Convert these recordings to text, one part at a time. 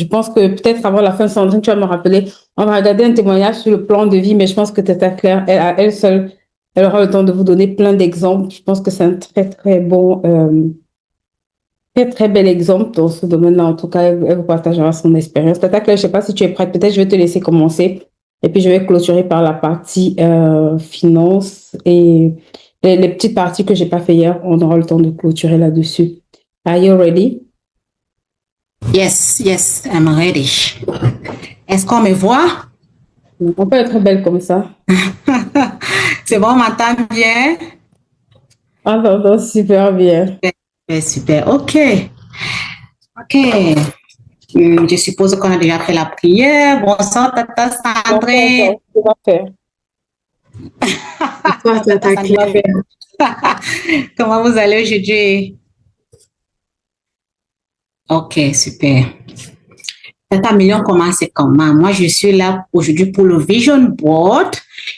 Je pense que peut-être avant la fin, Sandrine, tu vas me rappeler. On va regarder un témoignage sur le plan de vie, mais je pense que Tata Claire, elle, à elle seule, elle aura le temps de vous donner plein d'exemples. Je pense que c'est un très, très bon, très, très bel exemple dans ce domaine-là. En tout cas, elle vous partagera son expérience. Tata Claire, je ne sais pas si tu es prête. Peut-être je vais te laisser commencer. Et puis, je vais clôturer par la partie finance et les petites parties que je n'ai pas fait hier. On aura le temps de clôturer là-dessus. Are you ready? Yes, I'm ready. Est-ce qu'on me voit? On peut être belle comme ça. C'est bon, on m'entend bien? Ah, non, super bien. Super, ok. Je suppose qu'on a déjà fait la prière. Bonsoir, Tata Sandrine. On va faire. Bonsoir, Tata Claire. Comment vous allez aujourd'hui? Ok, super. Tata Million commence comment? Moi, je suis là aujourd'hui pour le Vision Board.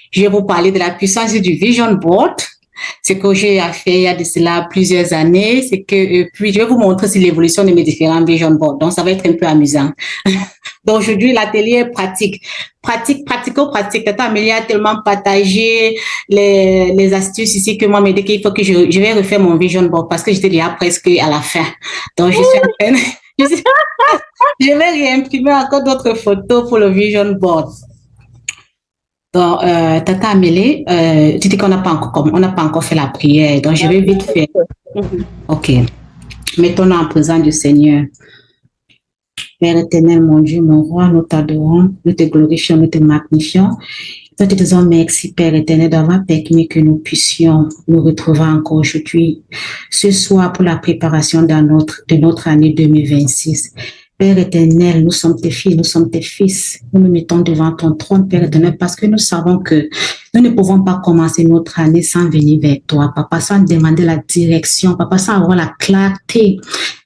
Je vais vous parler de la puissance du Vision Board. Ce que j'ai fait il y a de cela plusieurs années, c'est que puis je vais vous montrer aussi l'évolution de mes différents Vision Boards. Donc, ça va être un peu amusant. Donc, aujourd'hui, l'atelier est pratique. Pratico-pratique. Tata Amélie a tellement partagé les astuces ici que moi, m'aider qu'il faut que je vais refaire mon Vision Board parce que j'étais déjà presque à la fin. Donc, je suis en train je vais réimprimer encore d'autres photos pour le Vision Board. Donc, Tata Amélie, tu dis qu'on n'a pas encore fait la prière. Donc, je vais vite faire. Ok. Mettons-nous en présence du Seigneur. Père éternel, mon Dieu, mon roi, nous t'adorons, nous te glorifions, nous te magnifions. Nous te disons merci, Père éternel, d'avoir permis que nous puissions nous retrouver encore aujourd'hui, ce soir, pour la préparation de notre année 2026. Père éternel, nous sommes tes filles, nous sommes tes fils. Nous nous mettons devant ton trône, Père éternel, parce que nous savons que nous ne pouvons pas commencer notre année sans venir vers toi, Papa, sans demander la direction, Papa, sans avoir la clarté.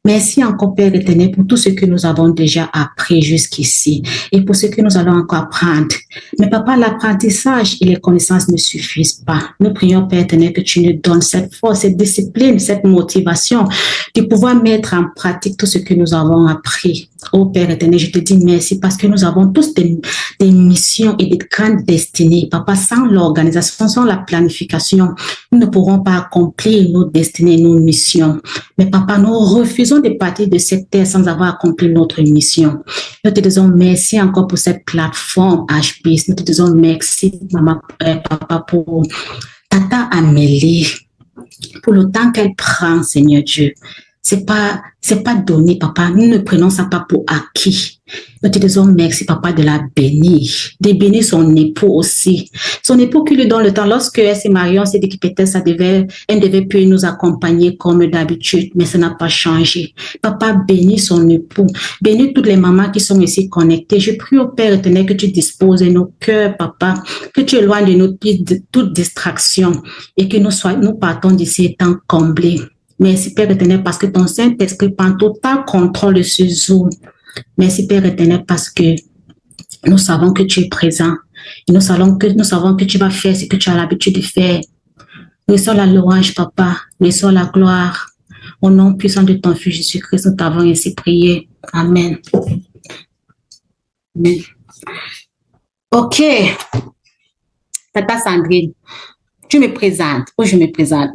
Merci encore, Père éternel, pour tout ce que nous avons déjà appris jusqu'ici et pour ce que nous allons encore apprendre. Mais Papa, l'apprentissage et les connaissances ne suffisent pas. Nous prions, Père éternel, que tu nous donnes cette force, cette discipline, cette motivation de pouvoir mettre en pratique tout ce que nous avons appris. Oh Père éternel, je te dis merci parce que nous avons tous des missions et des grandes destinées. Papa, sans l'organisation, sans la planification, nous ne pourrons pas accomplir nos destinées, nos missions. Mais Papa, nous refusons de partir de cette terre sans avoir accompli notre mission. Nous te disons merci encore pour cette plateforme HBIS. Nous te disons merci, Papa, pour Tata Amélie, pour le temps qu'elle prend, Seigneur Dieu. C'est pas donné, Papa. Nous ne prenons ça pas pour acquis. Nous te disons merci, Papa, de la bénir, de bénir son époux aussi. Son époux qui lui donne le temps. Lorsque elle s'est mariée, on s'est dit que peut-être elle devait plus nous accompagner comme d'habitude, mais ça n'a pas changé. Papa, bénis son époux. Bénis toutes les mamans qui sont ici connectées. Je prie au Père éternel que tu disposes nos cœurs, Papa, que tu éloignes de nous toute distraction et que nous partons d'ici étant comblés. Merci, Père éternel, parce que ton Saint-Esprit prend total contrôle de ce Zoom. Merci, Père éternel, parce que nous savons que tu es présent. Et nous savons que tu vas faire ce que tu as l'habitude de faire. Nous sommes la louange, Papa. Nous sommes la gloire. Au nom puissant de ton Fils Jésus-Christ, nous t'avons ainsi prié. Amen. Amen. Ok. Tata Sandrine, tu me présentes ou je me présente?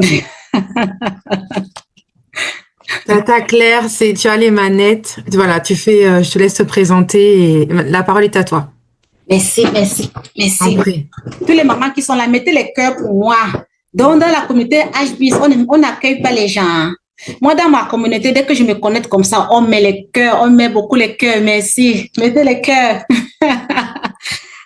Tata Claire, tu as les manettes. Voilà, je te laisse te présenter et la parole est à toi. Merci. Tous les mamans qui sont là, mettez les cœurs pour moi. Donc, dans la communauté HBIS, on n'accueille pas les gens. Moi, dans ma communauté, dès que je me connecte comme ça, on met les cœurs, on met beaucoup les cœurs. Merci. Mettez les cœurs.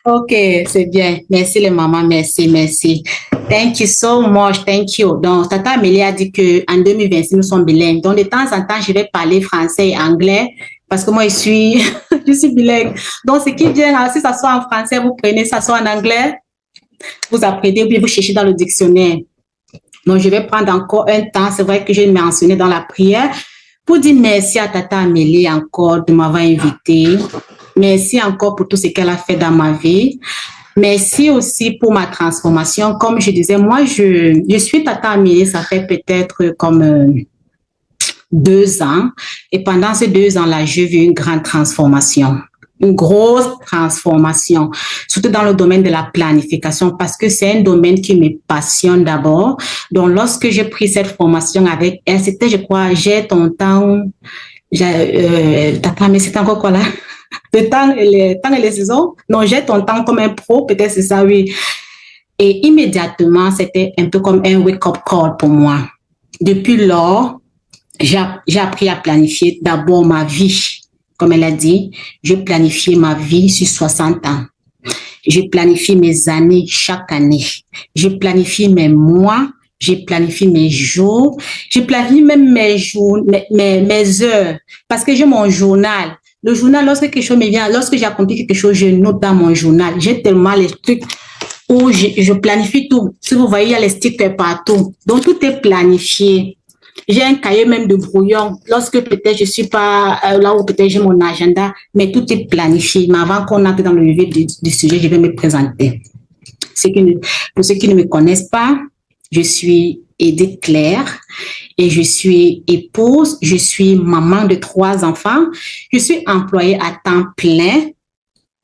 Ok, c'est bien. Merci les mamans, merci. Thank you so much, thank you. Donc, Tata Amélie a dit qu'en 2026, nous sommes bilingues. Donc, de temps en temps, je vais parler français et anglais parce que moi, je suis bilingue. Donc, ce qui vient, si ça soit en français, vous prenez, ça soit en anglais, vous apprenez ou bien vous cherchez dans le dictionnaire. Donc, je vais prendre encore un temps, c'est vrai que j'ai mentionné dans la prière, pour dire merci à Tata Amélie encore de m'avoir invitée. Merci encore pour tout ce qu'elle a fait dans ma vie. Merci aussi pour ma transformation. Comme je disais, moi, je suis Tata Amélie, ça fait peut-être comme 2 ans. Et pendant ces 2 ans-là, j'ai vu une grande transformation. Une grosse transformation, surtout dans le domaine de la planification, parce que c'est un domaine qui me passionne d'abord. Donc, lorsque j'ai pris cette formation avec elle, c'était, je crois, j'ai ton temps, mais c'était encore quoi là? Le temps et les saisons? Non, j'ai ton temps comme un pro, peut-être c'est ça, oui. Et immédiatement, c'était un peu comme un wake-up call pour moi. Depuis lors, j'ai appris à planifier d'abord ma vie. Comme elle a dit, je planifie ma vie sur 60 ans. Je planifie mes années chaque année. Je planifie mes mois. Je planifie mes jours. Je planifie même mes jours, mes heures. Parce que j'ai mon journal. Le journal, lorsque quelque chose me vient, lorsque j'accomplis quelque chose, je note dans mon journal. J'ai tellement les trucs où je planifie tout. Si vous voyez, il y a les stickers partout. Donc, tout est planifié. J'ai un cahier même de brouillon. Lorsque peut-être je suis pas là où peut-être j'ai mon agenda, mais tout est planifié. Mais avant qu'on entre dans le vif du sujet, je vais me présenter. Pour ceux qui ne me connaissent pas, je suis Edith Claire et je suis épouse, je suis maman de 3 enfants, je suis employée à temps plein,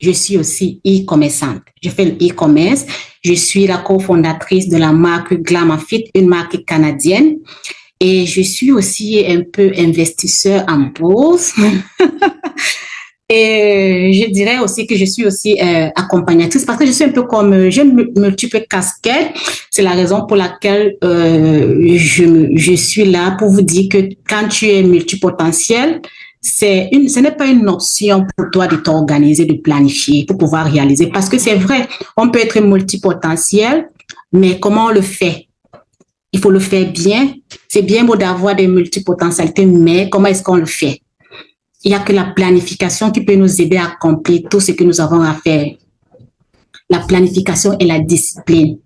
je suis aussi e-commerçante. Je fais le e-commerce, je suis la cofondatrice de la marque Glamafit, une marque canadienne. Et je suis aussi un peu investisseur en bourse. Et je dirais aussi que je suis aussi accompagnatrice parce que je suis un peu comme, j'ai multiples casquettes. C'est la raison pour laquelle je suis là pour vous dire que quand tu es multipotentiel, ce n'est pas une option pour toi de t'organiser, de planifier pour pouvoir réaliser. Parce que c'est vrai, on peut être multipotentiel, mais comment on le fait? Il faut le faire bien. C'est bien beau d'avoir des multipotentialités, mais comment est-ce qu'on le fait? Il n'y a que la planification qui peut nous aider à accomplir tout ce que nous avons à faire. La planification et la discipline.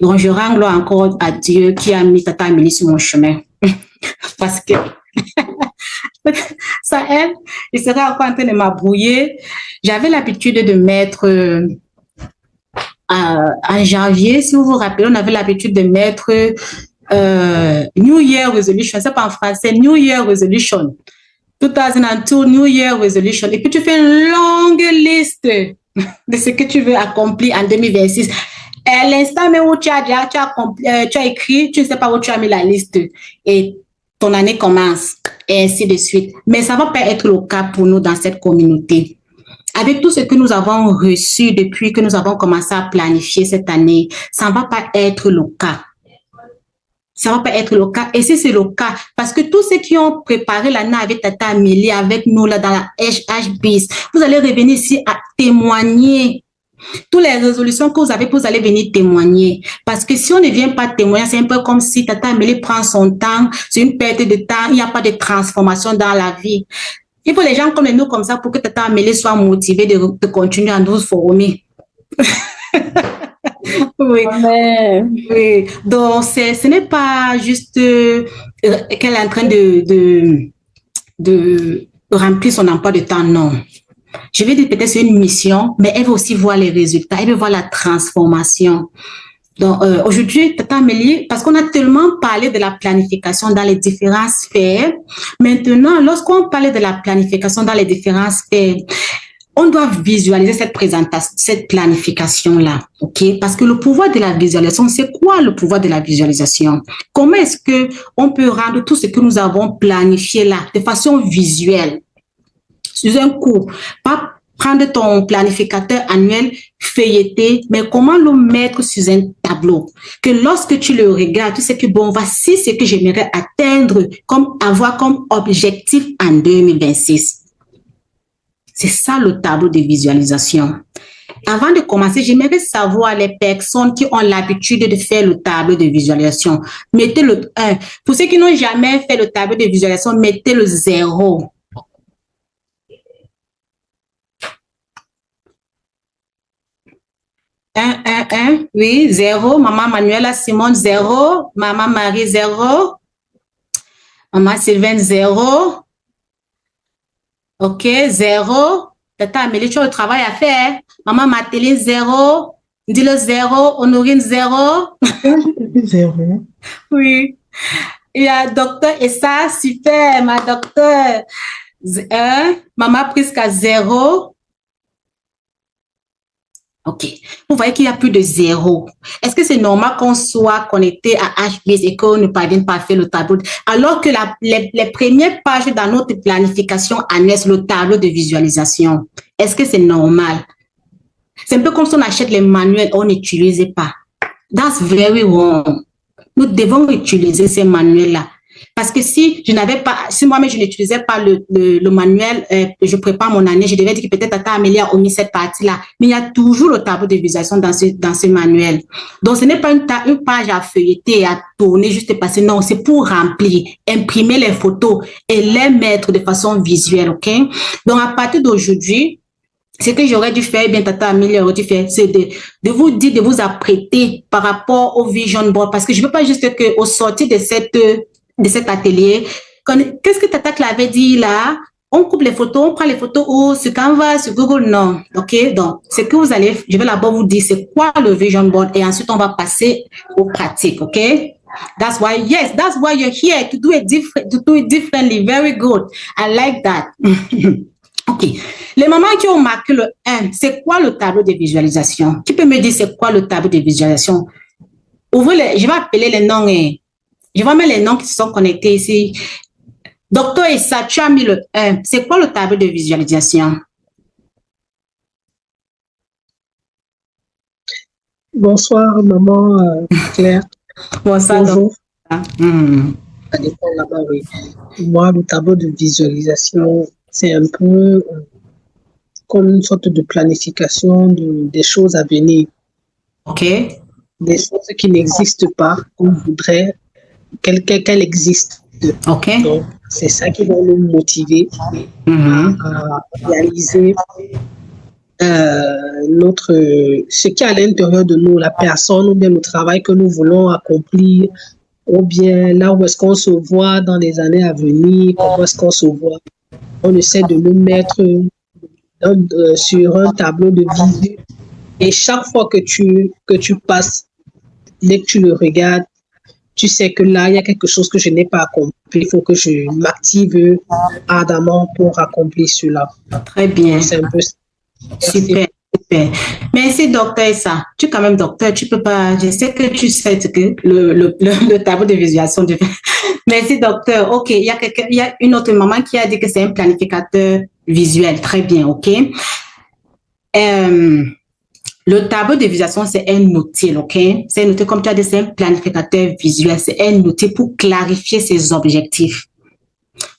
Donc, je rends gloire encore à Dieu qui a mis Tata Amélie sur mon chemin. Parce que ça aide. Je serais encore en train de m'abrouiller. J'avais l'habitude de mettre... en janvier, si vous vous rappelez, on avait l'habitude de mettre New Year Resolution, c'est pas en français, New Year Resolution, 2002 New Year Resolution, et puis tu fais une longue liste de ce que tu veux accomplir en 2026. À l'instant même où tu as écrit, tu ne sais pas où tu as mis la liste, et ton année commence, et ainsi de suite. Mais ça ne va pas être le cas pour nous dans cette communauté. Avec tout ce que nous avons reçu depuis que nous avons commencé à planifier cette année, ça ne va pas être le cas. Ça ne va pas être le cas. Et si c'est le cas, parce que tous ceux qui ont préparé l'année avec Tata Amélie, avec nous là dans la HBIS, vous allez revenir ici à témoigner. Toutes les résolutions que vous avez, vous allez venir témoigner. Parce que si on ne vient pas témoigner, c'est un peu comme si Tata Amélie prend son temps, c'est une perte de temps, il n'y a pas de transformation dans la vie. Il faut les gens comme nous comme ça pour que Tata Amélie soit motivée de continuer à nous former. Oui. Oui. Donc, ce n'est pas juste qu'elle est en train de remplir son emploi de temps, non. Je vais dire peut-être c'est une mission, mais elle veut aussi voir les résultats, elle veut voir la transformation. Donc, aujourd'hui, Tata Amélie, parce qu'on a tellement parlé de la planification dans les différentes sphères, maintenant, lorsqu'on parle de la planification dans les différentes sphères, on doit visualiser cette planification-là, ok? Parce que le pouvoir de la visualisation, c'est quoi le pouvoir de la visualisation? Comment est-ce que on peut rendre tout ce que nous avons planifié là de façon visuelle, sur un coup, pas prendre ton planificateur annuel, feuilleter, mais comment le mettre sur un tableau? Que lorsque tu le regardes, tu sais que bon, voici ce que j'aimerais atteindre, avoir comme objectif en 2026. C'est ça le tableau de visualisation. Avant de commencer, j'aimerais savoir les personnes qui ont l'habitude de faire le tableau de visualisation. Mettez le 1. Pour ceux qui n'ont jamais fait le tableau de visualisation, mettez le 0. Oui, 0. Maman Manuela Simone, 0. Maman Marie, 0. Maman Sylvaine, 0. OK, 0. Tata Amélie, tu as le travail à faire. Maman Mathéline, 0. Dis-le 0. Honorine, 0. 0. Oui. Il y a docteur et ça, super, ma docteur. 1, maman presque à 0. OK. Vous voyez qu'il y a plus de 0. Est-ce que c'est normal qu'on soit connecté à HBase et qu'on ne parvienne pas à faire le tableau? Alors que les premières pages dans notre planification annexe, le tableau de visualisation, est-ce que c'est normal? C'est un peu comme si on achète les manuels, on n'utilise pas. That's very wrong. Nous devons utiliser ces manuels-là. Parce que si moi-même je n'utilisais pas le manuel, je prépare mon année, je devais dire que peut-être Tata Amélie a omis cette partie-là. Mais il y a toujours le tableau de visualisation dans ce manuel. Donc, ce n'est pas une page à feuilleter, à tourner, juste passer. Non, c'est pour remplir, imprimer les photos et les mettre de façon visuelle, OK? Donc, à partir d'aujourd'hui, ce que j'aurais dû faire, bien Tata Amélie aurait dû faire, c'est de vous dire, de vous apprêter par rapport au vision board. Parce que je ne veux pas juste qu'au sortir de cet atelier, qu'est-ce que Tata l'avait dit là? On coupe les photos, on prend les photos où? Sur Canva, sur Google? Non. OK? Donc, ce que vous allez, je vais d'abord vous dire c'est quoi le vision board et ensuite on va passer aux pratiques. OK? That's why you're here to do it differently. Very good. I like that. OK. Les mamans qui ont marqué le 1, c'est quoi le tableau de visualisation? Qui peut me dire c'est quoi le tableau de visualisation? Je vais appeler les noms et je vais mettre les noms qui se sont connectés ici. Docteur Issa, tu as mis le 1. C'est quoi le tableau de visualisation? Bonsoir, maman Claire. Bonsoir. Bonjour. Ça dépend là-bas, oui. Moi, le tableau de visualisation, c'est un peu comme une sorte de planification des choses à venir. OK. Des choses qui n'existent pas, qu'on voudrait qu'elles existent. OK. Donc, c'est ça qui va nous motiver à réaliser ce qui est à l'intérieur de nous, la personne ou bien le travail que nous voulons accomplir, ou bien là où est-ce qu'on se voit dans les années à venir, comment est-ce qu'on se voit. On essaie de nous mettre sur un tableau de visu. Et chaque fois que tu passes, dès que tu le regardes, tu sais que là, il y a quelque chose que je n'ai pas accompli. Il faut que je m'active ardemment pour accomplir cela. Très bien. C'est un peu ça. Super, super. Merci, docteur Issa. Tu es quand même docteur, tu peux pas. Je sais que tu sais que le tableau de visualisation. Merci, docteur. OK, il y a une autre maman qui a dit que c'est un planificateur visuel. Très bien, OK. Le tableau de visualisation, c'est un outil, OK? C'est un outil, comme tu as dit, c'est un planificateur visuel. C'est un outil pour clarifier ses objectifs.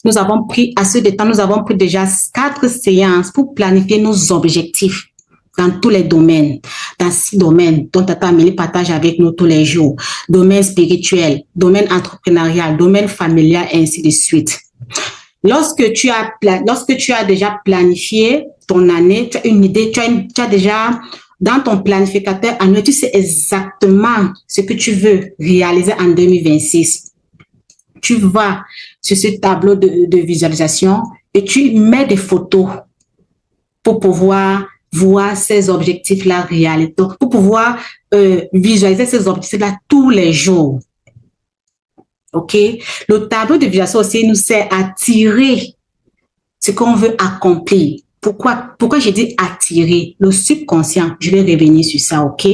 Nous avons pris, à ce temps, nous avons pris déjà 4 séances pour planifier nos objectifs dans tous les domaines, dans 6 domaines dont Tata Amélie partage avec nous tous les jours. Domaine spirituel, domaine entrepreneurial, domaine familial, et ainsi de suite. Lorsque tu as déjà planifié ton année, tu as une idée, tu as déjà dans ton planificateur annuel, tu sais exactement ce que tu veux réaliser en 2026. Tu vas sur ce tableau de visualisation et tu mets des photos pour pouvoir voir ces objectifs-là réalisés, pour pouvoir visualiser ces objectifs-là tous les jours. OK? Le tableau de visualisation aussi nous sert à tirer ce qu'on veut accomplir. Pourquoi j'ai dit attirer? Le subconscient, je vais revenir sur ça, OK?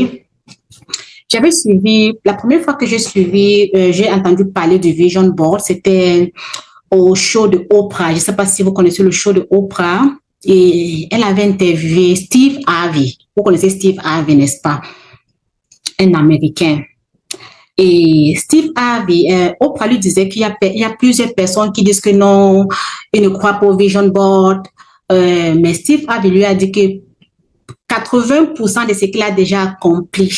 J'avais suivi, la première fois que j'ai entendu parler du Vision Board, c'était au show de Oprah. Je ne sais pas si vous connaissez le show de Oprah. Et elle avait interviewé Steve Harvey. Vous connaissez Steve Harvey, n'est-ce pas? Un Américain. Et Steve Harvey, Oprah lui disait qu'il y a plusieurs personnes qui disent que non, ils ne croient pas au Vision Board. Mais Steve Harvey lui a dit que 80% de ce qu'il a déjà accompli,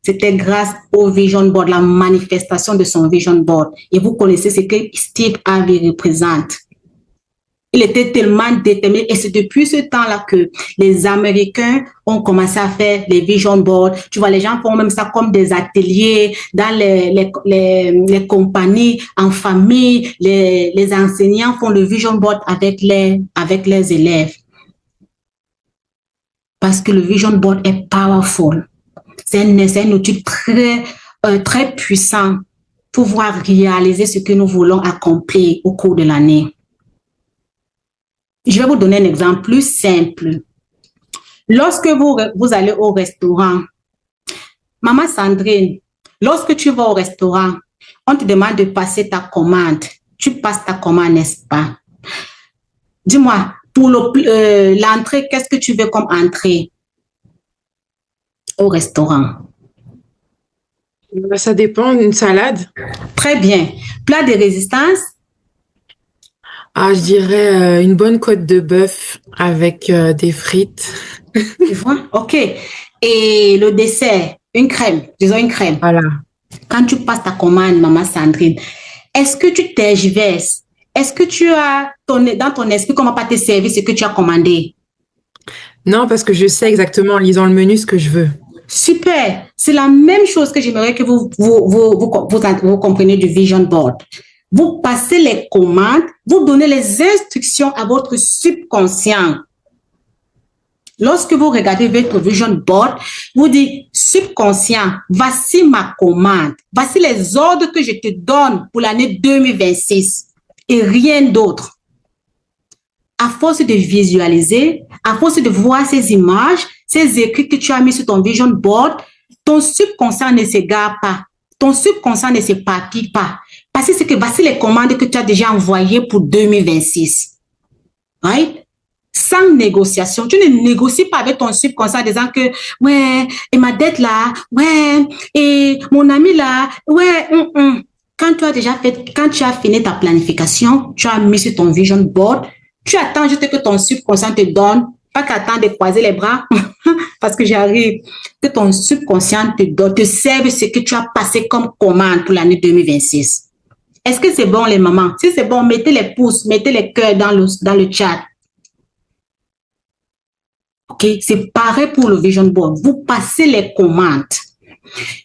c'était grâce au Vision Board, la manifestation de son Vision Board. Et vous connaissez ce que Steve Harvey représente. Il était tellement déterminé et c'est depuis ce temps-là que les Américains ont commencé à faire les Vision Boards. Tu vois, les gens font même ça comme des ateliers dans les compagnies, en famille. Les enseignants font le Vision Board avec les élèves. Parce que le Vision Board est powerful. C'est un outil très puissant pouvoir réaliser ce que nous voulons accomplir au cours de l'année. Je vais vous donner un exemple plus simple. Lorsque vous allez au restaurant, Maman Sandrine, lorsque tu vas au restaurant, on te demande de passer ta commande. Tu passes ta commande, n'est-ce pas? Dis-moi, pour l'entrée, qu'est-ce que tu veux comme entrée au restaurant? Ça dépend, une salade. Très bien. Plat de résistance? Ah, je dirais une bonne côte de bœuf avec des frites. Tu vois? OK. Et le dessert, une crème, disons une crème. Voilà. Quand tu passes ta commande, Maman Sandrine, est-ce que tu tergiverses? Est-ce que tu as dans ton esprit comment pas te servir ce que tu as commandé? Non, parce que je sais exactement en lisant le menu ce que je veux. Super. C'est la même chose que j'aimerais que vous compreniez du Vision Board. Vous passez les commandes, vous donnez les instructions à votre subconscient. Lorsque vous regardez votre Vision Board, vous dites, subconscient, voici ma commande. Voici les ordres que je te donne pour l'année 2026 et rien d'autre. À force de visualiser, à force de voir ces images, ces écrits que tu as mis sur ton Vision Board, ton subconscient ne s'égare pas. Ton subconscient ne s'éparpille pas. Parce que c'est que voici les commandes que tu as déjà envoyées pour 2026. Right? Sans négociation. Tu ne négocies pas avec ton subconscient en disant que, ouais, et ma dette là, ouais, et mon ami là, ouais, Quand tu as fini ta planification, tu as mis sur ton Vision Board, tu attends juste que ton subconscient te donne, pas qu'attendre de croiser les bras, parce que j'arrive, que ton subconscient te serve ce que tu as passé comme commande pour l'année 2026. Est-ce que c'est bon les mamans? Si c'est bon, mettez les pouces, mettez les cœurs dans le chat. Ok, c'est pareil pour le Vision Board. Vous passez les commandes.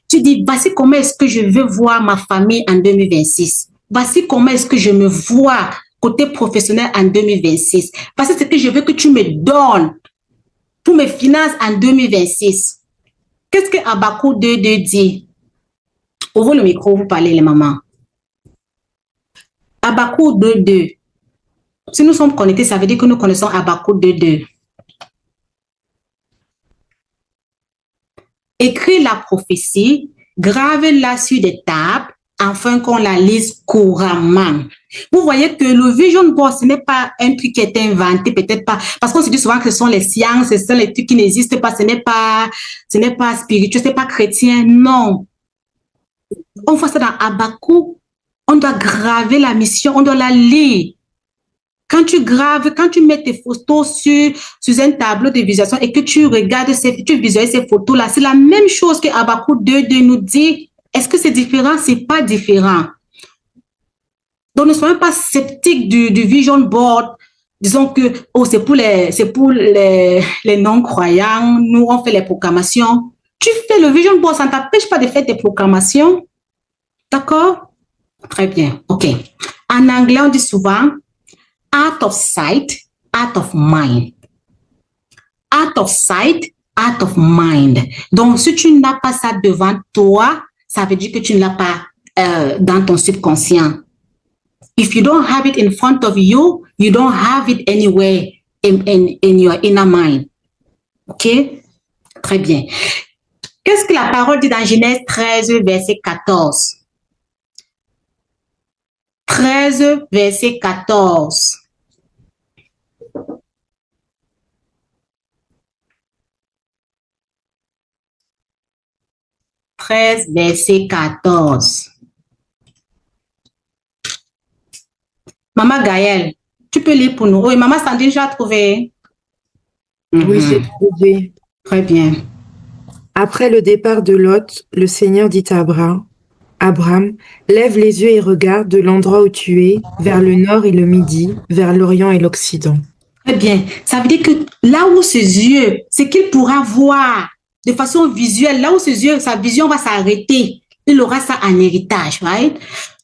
Tu dis, voici comment est-ce que je veux voir ma famille en 2026. Voici comment est-ce que je me vois côté professionnel en 2026. Voici ce que je veux que tu me donnes pour mes finances en 2026. Qu'est-ce que Habakkuk 2.2 dit? Ouvrez le micro, vous parlez les mamans. Habakkuk 2.2. Si nous sommes connectés, ça veut dire que nous connaissons Habakkuk 2.2. Écris la prophétie, grave-la sur des tables, afin qu'on la lise couramment. Vous voyez que le Vision Board, ce n'est pas un truc qui est inventé, peut-être pas, parce qu'on se dit souvent que ce sont les sciences, ce sont les trucs qui n'existent pas, ce n'est pas spirituel, ce n'est pas chrétien, non. On voit ça dans Habakkuk, on doit graver la mission, on doit la lire. Quand tu mets tes photos sur un tableau de visualisation et que tu regardes, tu visualises ces photos-là, c'est la même chose que Habakkuk 2.2 nous dit. Est-ce que c'est différent? C'est pas différent. Donc, ne soyons pas sceptiques du Vision Board. Disons que, c'est pour les non-croyants. Nous, on fait les proclamations. Tu fais le Vision Board, ça ne t'empêche pas de faire tes proclamations. D'accord? Très bien. OK. En anglais, on dit souvent, out of sight, out of mind. Out of sight, out of mind. Donc, si tu n'as pas ça devant toi, ça veut dire que tu ne l'as pas dans ton subconscient. If you don't have it in front of you, you don't have it anywhere in your inner mind. OK? Très bien. Qu'est-ce que la parole dit dans Genèse 13, verset 14? 13, verset 14. Verset 14. Maman Gaëlle, tu peux lire pour nous. Oui, Maman Sandrine, tu as trouvé? Oui, j'ai trouvé. Très bien. Après le départ de Lot, le Seigneur dit à Abraham, lève les yeux et regarde de l'endroit où tu es, vers le nord et le midi, vers l'orient et l'occident. Très bien. Ça veut dire que là où ses yeux, c'est qu'il pourra voir de façon visuelle, là où ses yeux, sa vision va s'arrêter, il aura ça en héritage, right?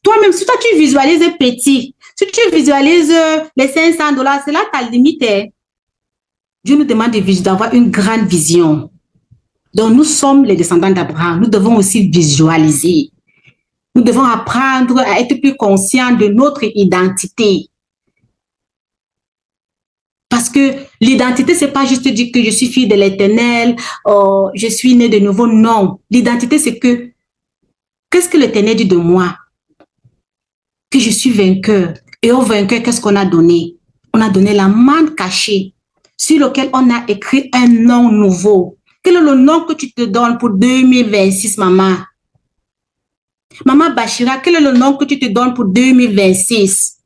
Toi-même, si toi tu visualises petit, si tu visualises les $500, c'est là ta limite. Dieu nous demande d'avoir une grande vision. Donc, nous sommes les descendants d'Abraham. Nous devons aussi visualiser. Nous devons apprendre à être plus conscients de notre identité. Parce que l'identité, c'est pas juste dire que je suis fille de l'Éternel, je suis née de nouveau. Non. L'identité, c'est que, qu'est-ce que l'Éternel dit de moi? Que je suis vainqueur. Et au vainqueur, qu'est-ce qu'on a donné? On a donné la manne cachée, sur laquelle on a écrit un nom nouveau. Quel est le nom que tu te donnes pour 2026, maman? Maman Bachira, quel est le nom que tu te donnes pour 2026?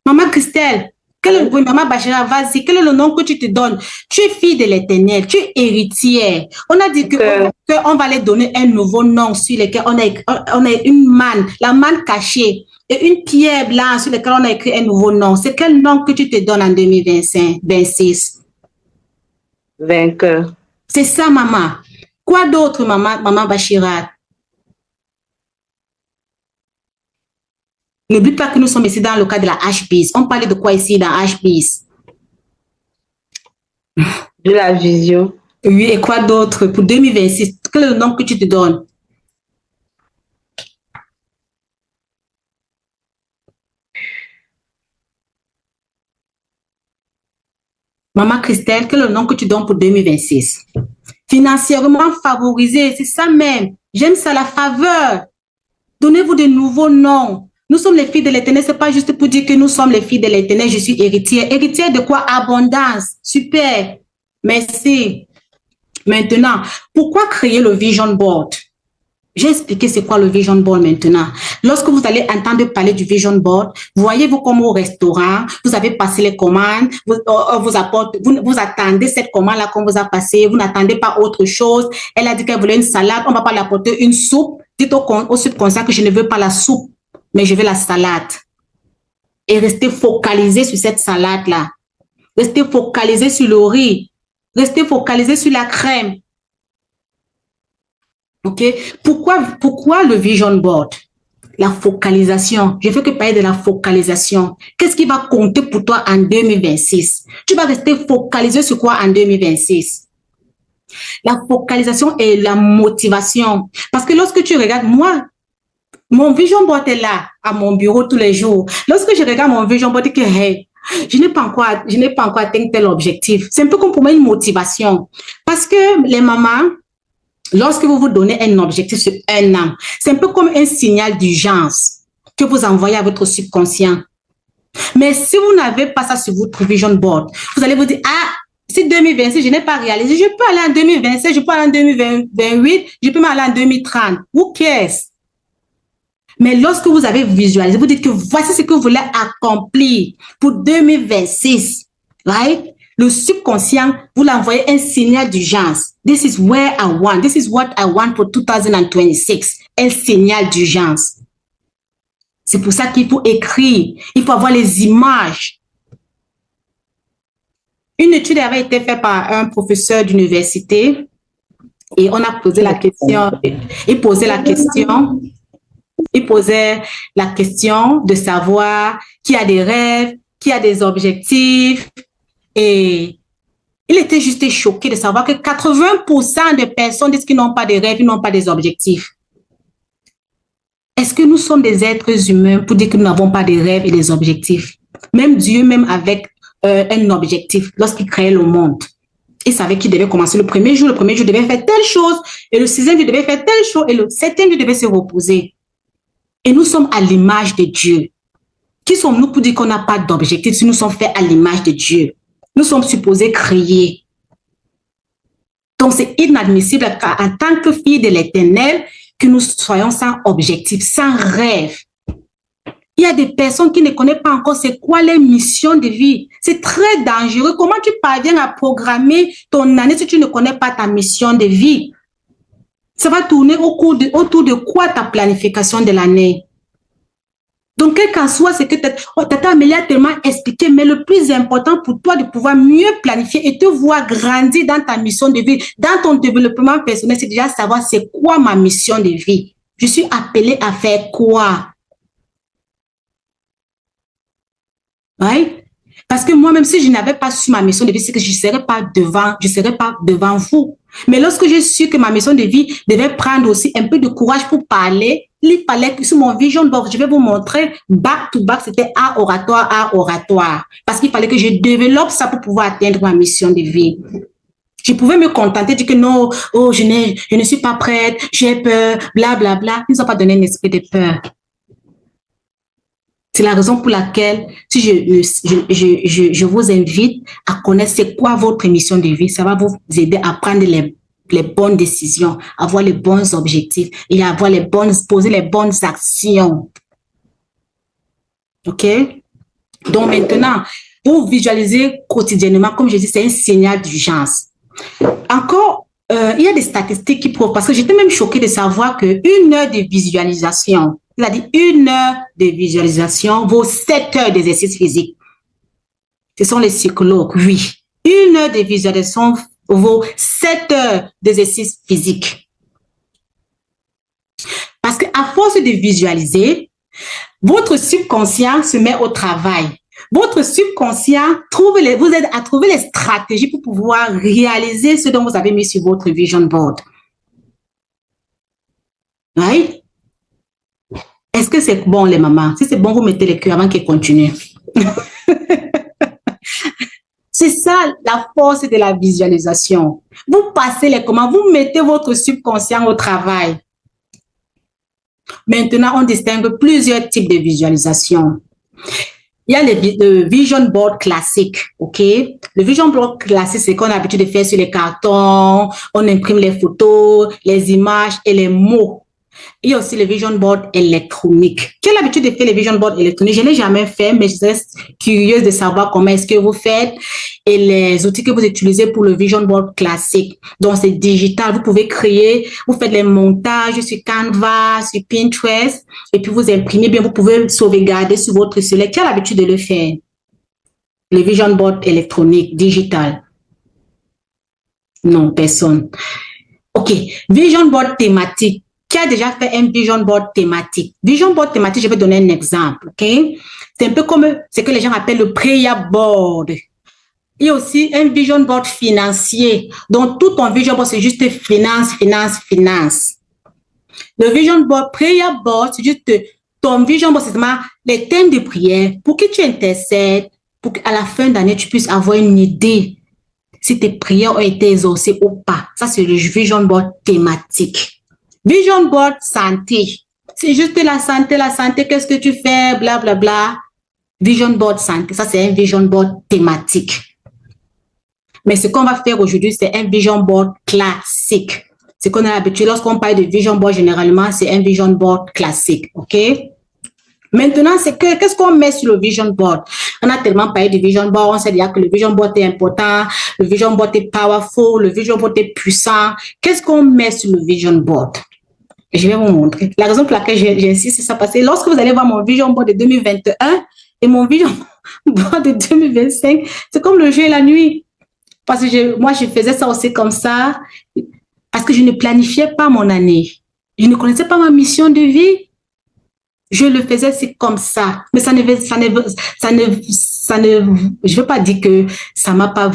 Maman Christelle, oui, maman Bachira, vas-y, quel est le nom que tu te donnes? Tu es fille de l'Éternel, tu es héritière. On a dit qu'on va leur donner un nouveau nom sur lequel on a une manne, la manne cachée, et une pierre blanche sur laquelle on a écrit un nouveau nom. C'est quel nom que tu te donnes en 2026? Vainqueur. C'est ça, maman. Quoi d'autre, maman Bachira? N'oublie pas que nous sommes ici dans le cadre de la HBIS. On parlait de quoi ici dans HBIS? De la vision. Oui, et quoi d'autre pour 2026? Quel est le nom que tu te donnes? Maman Christelle, quel est le nom que tu donnes pour 2026? Financièrement favorisé, c'est ça même. J'aime ça, la faveur. Donnez-vous de nouveaux noms. Nous sommes les filles de l'Éternel, c'est pas juste pour dire que nous sommes les filles de l'Éternel, je suis héritière. Héritière de quoi? Abondance. Super. Merci. Maintenant, pourquoi créer le Vision Board? J'ai expliqué c'est quoi le Vision Board maintenant. Lorsque vous allez entendre parler du Vision Board, voyez-vous comme au restaurant, vous avez passé les commandes, vous attendez cette commande-là qu'on vous a passée, vous n'attendez pas autre chose. Elle a dit qu'elle voulait une salade, on ne va pas l'apporter une soupe. Dites au subconscient que je ne veux pas la soupe, mais je veux la salade. Et restez focalisé sur cette salade-là. Restez focalisé sur le riz. Restez focalisé sur la crème. OK? Pourquoi le Vision Board? La focalisation. Je veux que parler de la focalisation. Qu'est-ce qui va compter pour toi en 2026? Tu vas rester focalisé sur quoi en 2026? La focalisation et la motivation. Parce que lorsque tu regardes, moi, mon Vision Board est là, à mon bureau tous les jours. Lorsque je regarde mon Vision Board, je dis que, hey, je n'ai pas encore atteint tel objectif. C'est un peu comme pour moi une motivation. Parce que les mamans, lorsque vous vous donnez un objectif sur un an, c'est un peu comme un signal d'urgence que vous envoyez à votre subconscient. Mais si vous n'avez pas ça sur votre Vision Board, vous allez vous dire, ah, si 2026, je n'ai pas réalisé, je peux aller en 2027, je peux aller en 2028, je peux m'aller en 2030. Who cares? Mais lorsque vous avez visualisé, vous dites que voici ce que vous voulez accomplir pour 2026, right? Le subconscient, vous l'envoyez un signal d'urgence. This is where I want. This is what I want for 2026. Un signal d'urgence. C'est pour ça qu'il faut écrire. Il faut avoir les images. Une étude avait été faite par un professeur d'université et on a posé la question. Il posait la question de savoir qui a des rêves, qui a des objectifs. Et il était juste choqué de savoir que 80% des personnes disent qu'ils n'ont pas de rêves, ils n'ont pas des objectifs. Est-ce que nous sommes des êtres humains pour dire que nous n'avons pas de rêves et des objectifs? Même Dieu, même avec un objectif, lorsqu'il créait le monde, il savait qu'il devait commencer le premier jour devait faire telle chose, et le sixième jour devait faire telle chose, et le septième jour devait se reposer. Et nous sommes à l'image de Dieu. Qui sommes-nous pour dire qu'on n'a pas d'objectif si nous sommes faits à l'image de Dieu? Nous sommes supposés créer. Donc, c'est inadmissible en tant que fille de l'Éternel que nous soyons sans objectif, sans rêve. Il y a des personnes qui ne connaissent pas encore c'est quoi leur mission de vie. C'est très dangereux. Comment tu parviens à programmer ton année si tu ne connais pas ta mission de vie? Ça va tourner autour de quoi ta planification de l'année? Donc, quel qu'en soit ce que Tata Amélie a tellement expliqué, mais le plus important pour toi de pouvoir mieux planifier et te voir grandir dans ta mission de vie, dans ton développement personnel, c'est déjà savoir c'est quoi ma mission de vie. Je suis appelée à faire quoi? Right? Parce que moi, même si je n'avais pas su ma mission de vie, c'est que je serais pas devant vous. Mais lorsque j'ai su que ma mission de vie devait prendre aussi un peu de courage pour parler, il fallait que sur mon vision board, je vais vous montrer back to back, c'était à oratoire. Parce qu'il fallait que je développe ça pour pouvoir atteindre ma mission de vie. Je pouvais me contenter de dire que non, oh, je ne suis pas prête, j'ai peur, blablabla. Bla, bla. Ils nous ont pas donné un esprit de peur. C'est la raison pour laquelle, si je vous invite à connaître c'est quoi votre mission de vie, ça va vous aider à prendre les bonnes décisions, avoir les bons objectifs et poser les bonnes actions. OK? Donc maintenant, vous visualisez quotidiennement, comme je dis, c'est un signal d'urgence. Encore, il y a des statistiques qui prouvent, parce que j'étais même choquée de savoir que 1 heure de visualisation, c'est-à-dire 1 heure de visualisation vaut 7 heures d'exercice physique. Ce sont les psychologues, oui. 1 heure de visualisation vaut 7 heures d'exercice physique. Parce qu'à force de visualiser, votre subconscient se met au travail. Votre subconscient vous aide à trouver les stratégies pour pouvoir réaliser ce dont vous avez mis sur votre vision board. Oui? Est-ce que c'est bon, les mamans? Si c'est bon, vous mettez les cœurs avant qu'ils continuent. C'est ça, la force de la visualisation. Vous passez les commandes, vous mettez votre subconscient au travail. Maintenant, on distingue plusieurs types de visualisation. Il y a le vision board classique, OK? Le vision board classique, c'est qu'on a l'habitude de faire sur les cartons, on imprime les photos, les images et les mots. Il y a aussi le vision board électronique. Qui a l'habitude de faire le vision board électronique? Je ne l'ai jamais fait, mais je reste curieuse de savoir comment est-ce que vous faites et les outils que vous utilisez pour le vision board classique. Donc, c'est digital. Vous pouvez créer, vous faites les montages sur Canva, sur Pinterest, et puis vous imprimez bien. Vous pouvez sauvegarder sur votre cellulaire. Qui a l'habitude de le faire? Le vision board électronique, digital. Non, personne. OK. Vision board thématique. Qui a déjà fait un vision board thématique? Vision board thématique, je vais donner un exemple, OK? C'est un peu comme ce que les gens appellent le prayer board. Il y a aussi un vision board financier. Donc, tout ton vision board, c'est juste finance. Le vision board, prayer board, c'est juste ton vision board, c'est vraiment les thèmes de prière pour que tu intercèdes, pour qu'à la fin d'année, tu puisses avoir une idée si tes prières ont été exaucées ou pas. Ça, c'est le vision board thématique. Vision board santé. C'est juste la santé, qu'est-ce que tu fais, blablabla. Bla, bla. Vision board santé, ça c'est un vision board thématique. Mais ce qu'on va faire aujourd'hui, c'est un vision board classique. Ce qu'on a l'habitude, lorsqu'on parle de vision board, généralement, c'est un vision board classique, OK? Maintenant, qu'est-ce qu'on met sur le vision board? On a tellement parlé de vision board, on sait déjà que le vision board est important, le vision board est powerful, le vision board est puissant. Qu'est-ce qu'on met sur le vision board? Je vais vous montrer. La raison pour laquelle j'insiste, c'est ça, parce que lorsque vous allez voir mon vision board de 2021 et mon vision board de 2025, c'est comme le jour et la nuit. Parce que moi, je faisais ça aussi comme ça, parce que je ne planifiais pas mon année. Je ne connaissais pas ma mission de vie. Je le faisais, c'est comme ça. Mais je veux pas dire que ça m'a pas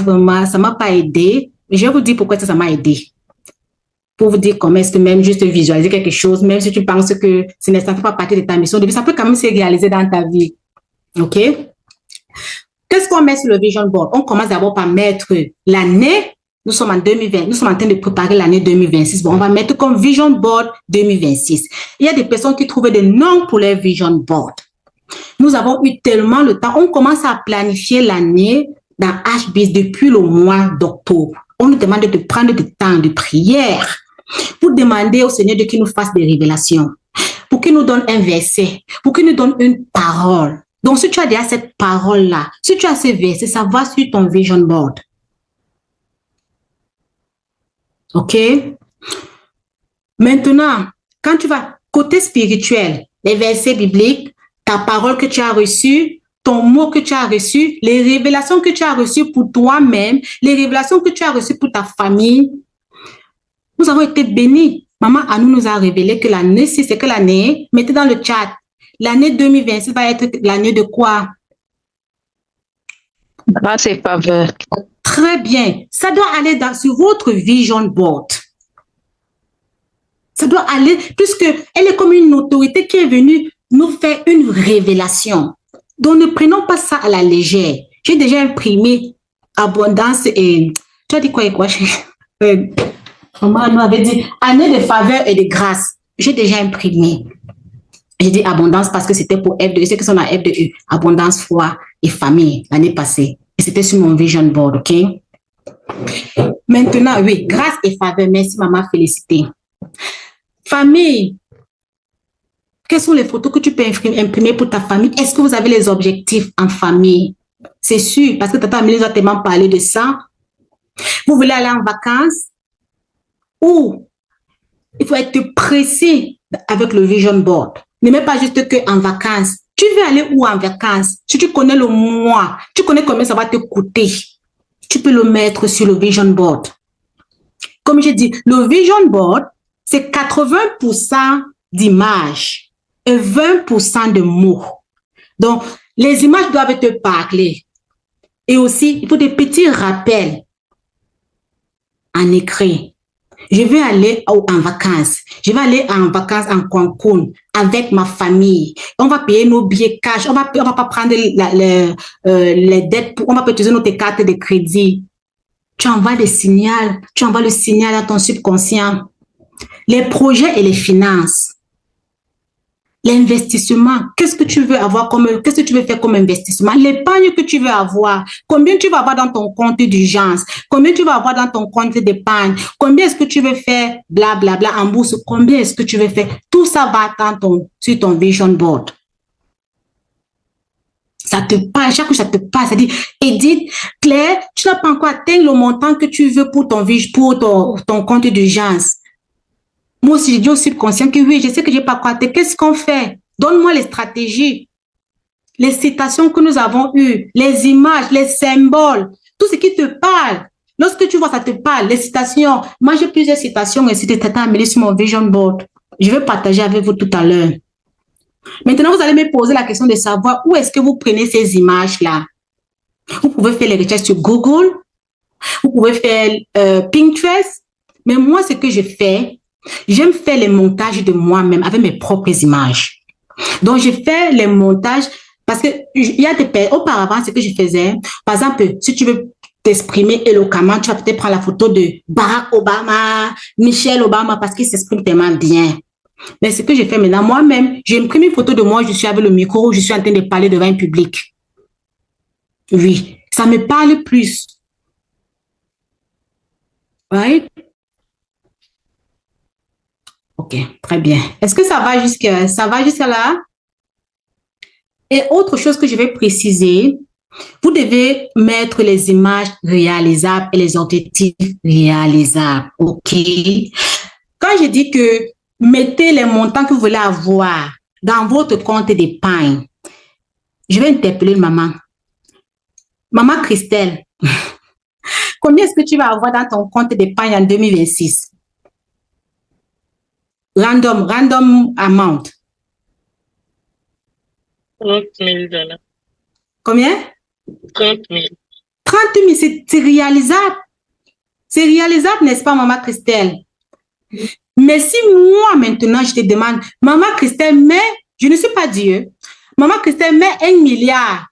aidé. Mais je vais vous dire pourquoi ça m'a aidé. Pour vous dire comment est-ce que même juste visualiser quelque chose, même si tu penses que ça ne fait pas partie de ta mission de vie, ça peut quand même se réaliser dans ta vie. OK? Qu'est-ce qu'on met sur le vision board? On commence d'abord par mettre l'année. Nous sommes en 2020. Nous sommes en train de préparer l'année 2026. Bon, on va mettre comme vision board 2026. Il y a des personnes qui trouvent des noms pour les vision board. Nous avons eu tellement le temps. On commence à planifier l'année dans HBIS depuis le mois d'octobre. On nous demande de prendre du temps de prière pour demander au Seigneur de qu'il nous fasse des révélations, pour qu'il nous donne un verset, pour qu'il nous donne une parole. Donc, si tu as déjà cette parole-là, si tu as ces versets, ça va sur ton vision board. OK? Maintenant, quand tu vas côté spirituel, les versets bibliques, ta parole que tu as reçue, ton mot que tu as reçu, les révélations que tu as reçues pour toi-même, les révélations que tu as reçues pour ta famille, nous avons été bénis. Maman Anou nous a révélé que l'année, si c'est que l'année, mettez dans le chat, l'année 2026 va être l'année de quoi? Grâce et faveur. Très bien. Ça doit aller sur votre vision board. Ça doit aller, puisque elle est comme une autorité qui est venue nous faire une révélation. Donc, ne prenons pas ça à la légère. J'ai déjà imprimé abondance et... Tu as dit quoi et quoi? Maman nous avait dit année de faveur et de grâce. J'ai déjà imprimé. J'ai dit abondance parce que c'était pour F2E. C'est que sont à F2E. Abondance, foi et famille l'année passée. Et c'était sur mon vision board, ok? Maintenant, oui, grâce et faveur. Merci, maman, félicité. Famille. Quelles sont les photos que tu peux imprimer pour ta famille? Est-ce que vous avez les objectifs en famille? C'est sûr, parce que Tata Amélie nous a tellement parlé de ça. Vous voulez aller en vacances? Ou il faut être précis avec le vision board. Ne mets pas juste que en vacances. Tu veux aller où en vacances? Si tu connais le mois, tu connais combien ça va te coûter, tu peux le mettre sur le vision board. Comme j'ai dit, le vision board, c'est 80% d'images et 20% de mots. Donc, les images doivent te parler. Et aussi, il faut des petits rappels en écrit. Je vais aller en vacances. Je vais aller en vacances en Cancun avec ma famille. On va payer nos billets cash. On va pas prendre les dettes. On va pas utiliser notre carte de crédit. Tu envoies des signaux. Tu envoies le signal à ton subconscient. Les projets et les finances. L'investissement, qu'est-ce que tu veux avoir qu'est-ce que tu veux faire comme investissement? L'épargne que tu veux avoir, combien tu vas avoir dans ton compte d'urgence, combien tu vas avoir dans ton compte d'épargne, combien est-ce que tu veux faire, blablabla, en bourse, combien est-ce que tu veux faire? Tout ça va sur ton vision board. Ça te parle, chaque fois ça te parle, ça dit, Edith, Claire, tu n'as pas encore atteint le montant que tu veux pour ton compte d'urgence. Moi aussi, j'ai dit au subconscient que oui, je sais que je n'ai pas croité. Qu'est-ce qu'on fait? Donne-moi les stratégies, les citations que nous avons eues, les images, les symboles, tout ce qui te parle. Lorsque tu vois, ça te parle, les citations. Moi, j'ai plusieurs citations ici de Tata Amélie sur mon vision board. Je vais partager avec vous tout à l'heure. Maintenant, vous allez me poser la question de savoir où est-ce que vous prenez ces images-là. Vous pouvez faire les recherches sur Google, vous pouvez faire Pinterest, mais moi, ce que je fais, j'aime faire les montages de moi-même avec mes propres images. Donc, je fais les montages parce que il y a auparavant, ce que je faisais, par exemple, si tu veux t'exprimer éloquemment, tu vas peut-être prendre la photo de Barack Obama, Michelle Obama, parce qu'il s'exprime tellement bien. Mais ce que je fais maintenant, moi-même, j'imprime une photo de moi, je suis avec le micro, je suis en train de parler devant un public. Oui, ça me parle plus. Right? Ok, très bien. Est-ce que ça va jusqu'à là? Et autre chose que je vais préciser, vous devez mettre les images réalisables et les objectifs réalisables. Ok? Quand je dis que mettez les montants que vous voulez avoir dans votre compte d'épargne, je vais interpeller maman. Maman Christelle, combien est-ce que tu vas avoir dans ton compte d'épargne en 2026? Random amount. 30 000 $. Combien? 30 000. 30 000, c'est réalisable. C'est réalisable, n'est-ce pas, maman Christelle? Mais si moi, maintenant, je te demande, maman Christelle, mais je ne suis pas Dieu. Maman Christelle, mais 1 milliard.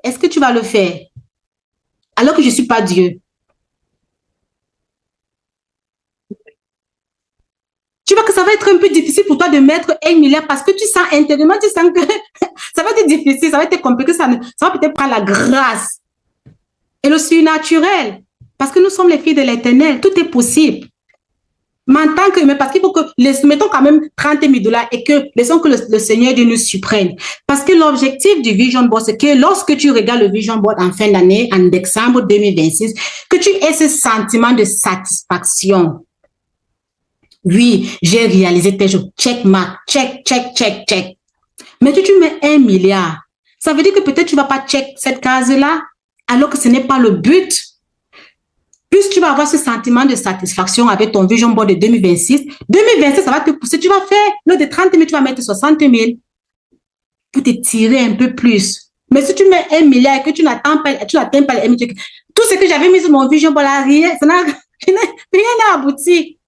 Est-ce que tu vas le faire? Alors que je ne suis pas Dieu. Tu vois que ça va être un peu difficile pour toi de mettre 1 milliard parce que tu sens intérieurement, tu sens que ça va être difficile, ça va être compliqué, ça va peut-être prendre la grâce et le surnaturel. Parce que nous sommes les filles de l'Éternel, tout est possible. Mais en tant que, parce qu'il faut que, mettons quand même 30 000 $ et que laissons que le Seigneur Dieu nous surprenne. Parce que l'objectif du Vision Board, c'est que lorsque tu regardes le Vision Board en fin d'année, en décembre 2026, que tu aies ce sentiment de satisfaction. Oui, j'ai réalisé tes choses. Check mark, check. Mais tu mets 1 milliard. Ça veut dire que peut-être tu ne vas pas check cette case-là, alors que ce n'est pas le but. Plus tu vas avoir ce sentiment de satisfaction avec ton Vision Board de 2026, 2027, ça va te pousser. Tu vas faire, au lieu de 30 000, tu vas mettre 60 000 pour te tirer un peu plus. Mais si tu mets 1 milliard et que tu n'atteins pas les 1 milliard, tout ce que j'avais mis sur mon vision board, rien n'a abouti.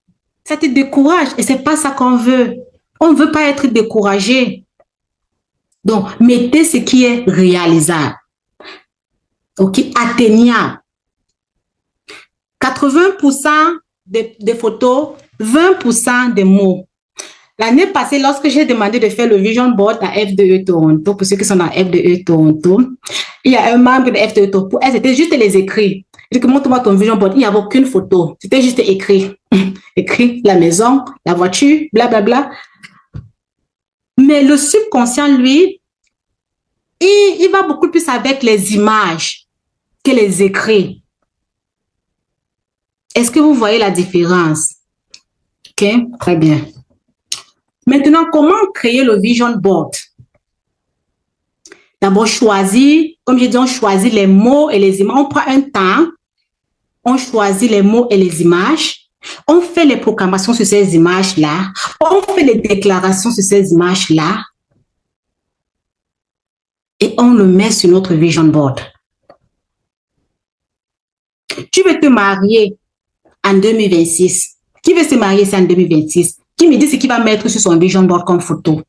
Ça te décourage et c'est pas ça qu'on veut. On ne veut pas être découragé. Donc, mettez ce qui est réalisable. OK, atteignable. 80% des photos, 20% des mots. L'année passée, lorsque j'ai demandé de faire le vision board à F2E Toronto, pour ceux qui sont dans F2E Toronto, il y a un membre de F2E Toronto. Pour elle, c'était juste les écrits. Je dis que montre-moi ton vision board. Il n'y avait aucune photo. C'était juste écrit. Écrit la maison, la voiture, blablabla. Mais le subconscient, lui, il va beaucoup plus avec les images que les écrits. Est-ce que vous voyez la différence? OK, très bien. Maintenant, comment créer le vision board? D'abord, choisir, comme je dis, on choisit les mots et les images. On prend un temps, on choisit les mots et les images. On fait les proclamations sur ces images-là. On fait les déclarations sur ces images-là. Et on le met sur notre vision board. Tu veux te marier en 2026. Qui veut se marier en 2026? Qui me dit ce qu'il va mettre sur son vision board comme photo?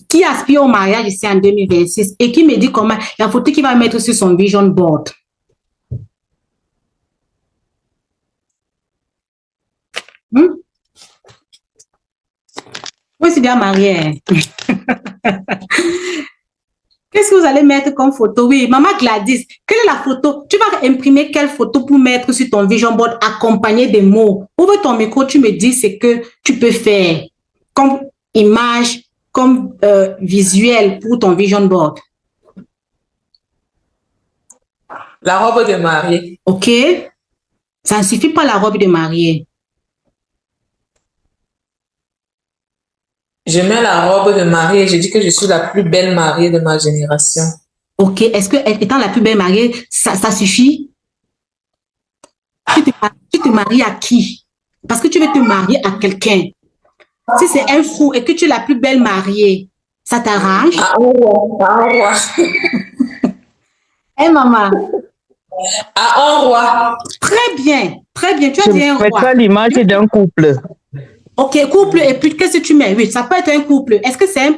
Qui aspire au mariage ici en 2026 et qui me dit comment la photo qu'il va mettre sur son vision board? Oui, c'est bien marié. Qu'est-ce que vous allez mettre comme photo? Oui, Maman Gladys, quelle est la photo? Tu vas imprimer quelle photo pour mettre sur ton vision board accompagné des mots? Ouvre ton micro, tu me dis ce que tu peux faire comme image, comme visuel pour ton vision board. La robe de mariée. OK. Ça ne suffit pas la robe de mariée. Je mets la robe de mariée et je dis que je suis la plus belle mariée de ma génération. OK. Est-ce que étant la plus belle mariée, ça suffit? Tu te maries à qui? Parce que tu veux te marier à quelqu'un. Si c'est un fou et que tu es la plus belle mariée, ça t'arrange? À un roi. À un roi. Hein, maman? À un roi. Très bien. Très bien. Tu as dit un Je roi. mettrai l'image d'un couple. OK, couple, et puis qu'est-ce que tu mets? Oui, ça peut être un couple. Est-ce que c'est un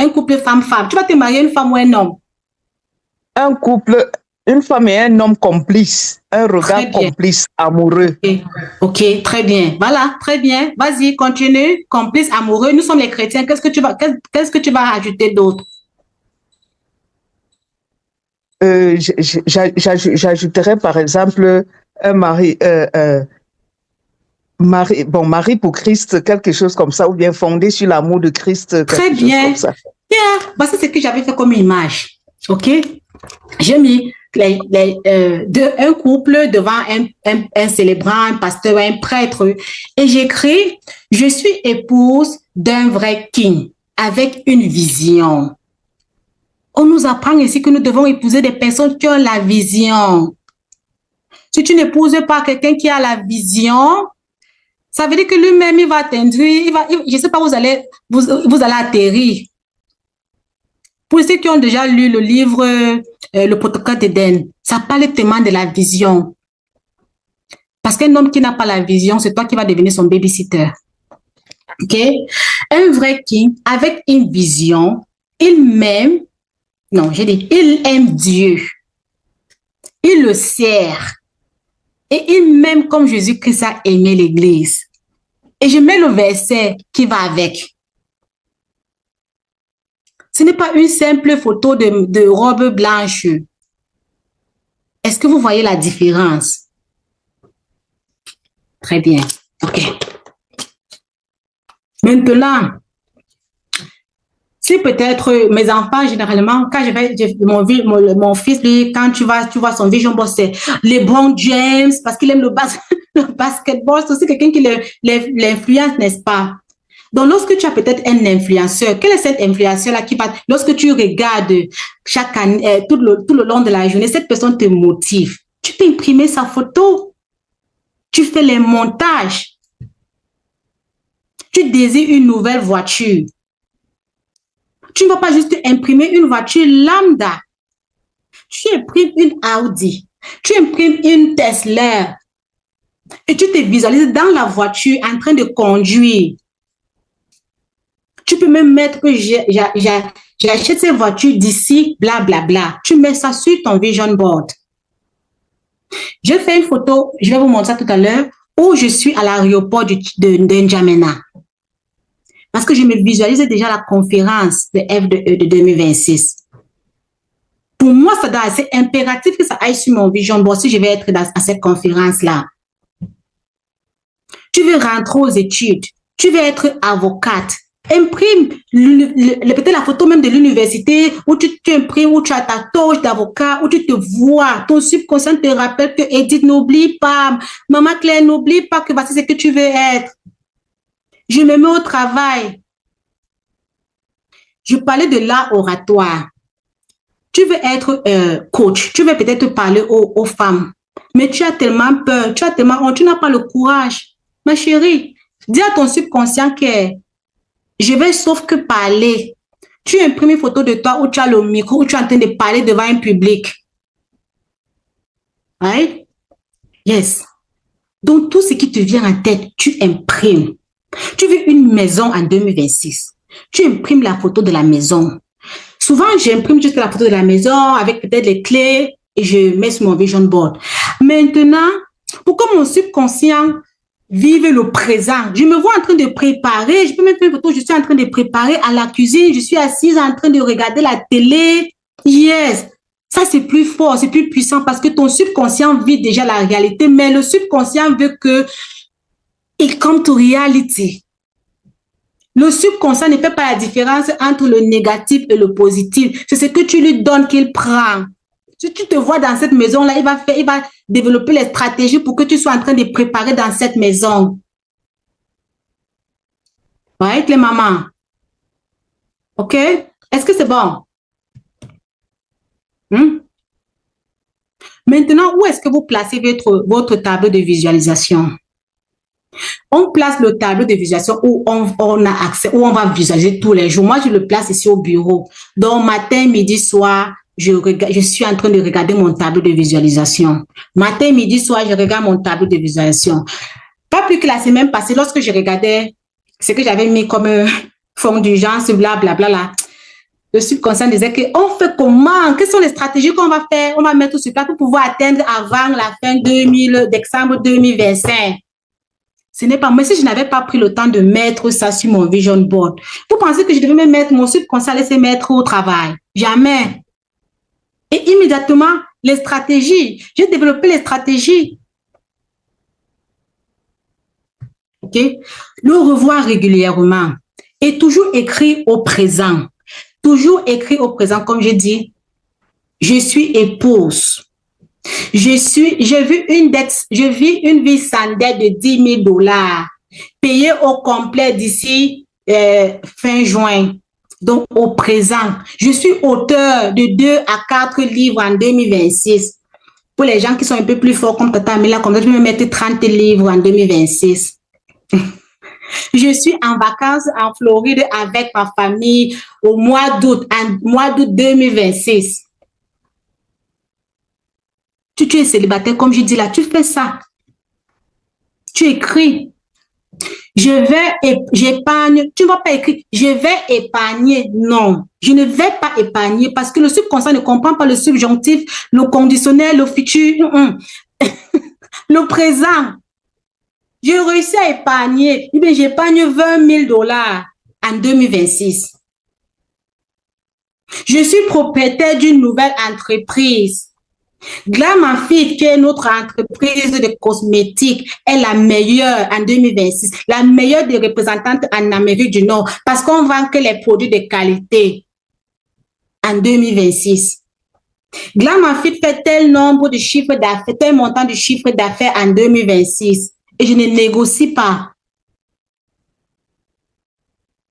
couple femme-femme? Tu vas te marier une femme ou un homme? Un couple, une femme et un homme complice. Un regard complice, amoureux. OK, très bien. Voilà, très bien. Vas-y, continue. Complice, amoureux. Nous sommes les chrétiens. Qu'est-ce que tu vas rajouter d'autre? J'ajouterais par exemple un mari, Marie pour Christ, quelque chose comme ça, ou bien fondé sur l'amour de Christ. Très bien. Bah, c'est ce que j'avais fait comme image. OK? J'ai mis un couple devant un célébrant, un pasteur, un prêtre, et j'écris « Je suis épouse d'un vrai king, avec une vision ». On nous apprend ici que nous devons épouser des personnes qui ont la vision. Si tu n'épouses pas quelqu'un qui a la vision, ça veut dire que lui-même, il va t'induire, je ne sais pas, vous allez atterrir. Pour ceux qui ont déjà lu le livre Le protocole d'Éden, ça parle tellement de la vision. Parce qu'un homme qui n'a pas la vision, c'est toi qui vas devenir son babysitter. OK? Un vrai king, avec une vision, il aime Dieu. Il le sert. Et il m'aime comme Jésus-Christ a aimé l'Église. Et je mets le verset qui va avec. Ce n'est pas une simple photo de robe blanche. Est-ce que vous voyez la différence? Très bien. OK. Maintenant, si peut-être mes enfants, généralement, quand mon fils, lui, quand tu vois son vision board, c'est LeBron James, parce qu'il aime le basketball, c'est aussi quelqu'un qui l'influence, n'est-ce pas? Donc, lorsque tu as peut-être un influenceur, quel est cet influenceur-là qui va, lorsque tu regardes chaque année, tout le long de la journée, cette personne te motive. Tu peux imprimer sa photo. Tu fais les montages. Tu désires une nouvelle voiture. Tu ne vas pas juste imprimer une voiture lambda. Tu imprimes une Audi, tu imprimes une Tesla et tu te visualises dans la voiture en train de conduire. Tu peux même mettre que j'achète cette voiture d'ici, blablabla. Bla, bla. Tu mets ça sur ton vision board. Je fais une photo, je vais vous montrer ça tout à l'heure, où je suis à l'aéroport de N'Djamena. Parce que je me visualise déjà la conférence de F2E de 2026. Pour moi, c'est impératif que ça aille sur mon vision board si je vais être à cette conférence-là. Tu veux rentrer aux études, tu veux être avocate, imprime peut-être la photo même de l'université où tu imprimes, où tu as ta toge d'avocat, où tu te vois. Ton subconscient te rappelle que Edith, n'oublie pas, maman Claire, n'oublie pas que voici ce que tu veux être. Je me mets au travail. Je parlais de l'art oratoire. Tu veux être coach, tu veux peut-être parler aux femmes, mais tu as tellement peur, tu n'as pas le courage. Ma chérie, dis à ton subconscient que je vais sauf que parler. Tu imprimes une photo de toi où tu as le micro, où tu es en train de parler devant un public. Right? Yes. Donc, tout ce qui te vient en tête, tu imprimes. Tu veux une maison en 2026. Tu imprimes la photo de la maison. Souvent, j'imprime juste la photo de la maison avec peut-être les clés et je mets sur mon vision board. Maintenant, pour que mon subconscient vive le présent, je me vois en train de préparer, je peux même faire une photo, je suis en train de préparer à la cuisine, je suis assise en train de regarder la télé. Yes, ça c'est plus fort, c'est plus puissant parce que ton subconscient vit déjà la réalité, mais le subconscient veut que it come to reality. Le subconscient ne fait pas la différence entre le négatif et le positif. C'est ce que tu lui donnes qu'il prend. Si tu te vois dans cette maison-là, il va développer les stratégies pour que tu sois en train de préparer dans cette maison. Right, les mamans? OK? Est-ce que c'est bon? Maintenant, où est-ce que vous placez votre tableau de visualisation? On place le tableau de visualisation où on a accès, où on va visualiser tous les jours. Moi, je le place ici au bureau. Donc, matin, midi, soir, je suis en train de regarder mon tableau de visualisation. Matin, midi, soir, je regarde mon tableau de visualisation. Pas plus que la semaine passée, lorsque je regardais ce que j'avais mis comme fond d'urgence, blablabla, là, le subconscient disait qu'on fait comment? Quelles sont les stratégies qu'on va faire? On va mettre sur place pour pouvoir atteindre avant la fin décembre 2025. Ce n'est pas moi. Si je n'avais pas pris le temps de mettre ça sur mon vision board, vous pensez que je devais me mettre, mon subconscient laisser mettre au travail? Jamais. Et immédiatement, les stratégies. J'ai développé les stratégies. OK? Le revoir régulièrement. Et toujours écrit au présent. Toujours écrit au présent, comme j'ai dit. Je suis épouse. Je vis une vie sans dette de 10 000 $, payée au complet d'ici fin juin. Donc, au présent, je suis auteur de 2 à 4 livres en 2026. Pour les gens qui sont un peu plus forts comme Tata Amila, comme ça, je vais me mettre 30 livres en 2026. Je suis en vacances en Floride avec ma famille au mois d'août 2026. Tu es célibataire, comme je dis là, tu fais ça. Tu écris. J'épargne. Tu ne vas pas écrire, je vais épargner. Non, je ne vais pas épargner parce que le subconscient ne comprend pas le subjonctif, le conditionnel, le futur, le présent. J'ai réussi à épargner. Eh bien, j'épargne 20 000 $ en 2026. Je suis propriétaire d'une nouvelle entreprise. Glam & Fit, qui est notre entreprise de cosmétiques, est la meilleure en 2026, la meilleure des représentantes en Amérique du Nord, parce qu'on vend que les produits de qualité en 2026. Glam & Fit fait tel nombre de chiffres d'affaires, tel montant de chiffre d'affaires en 2026, et je ne négocie pas.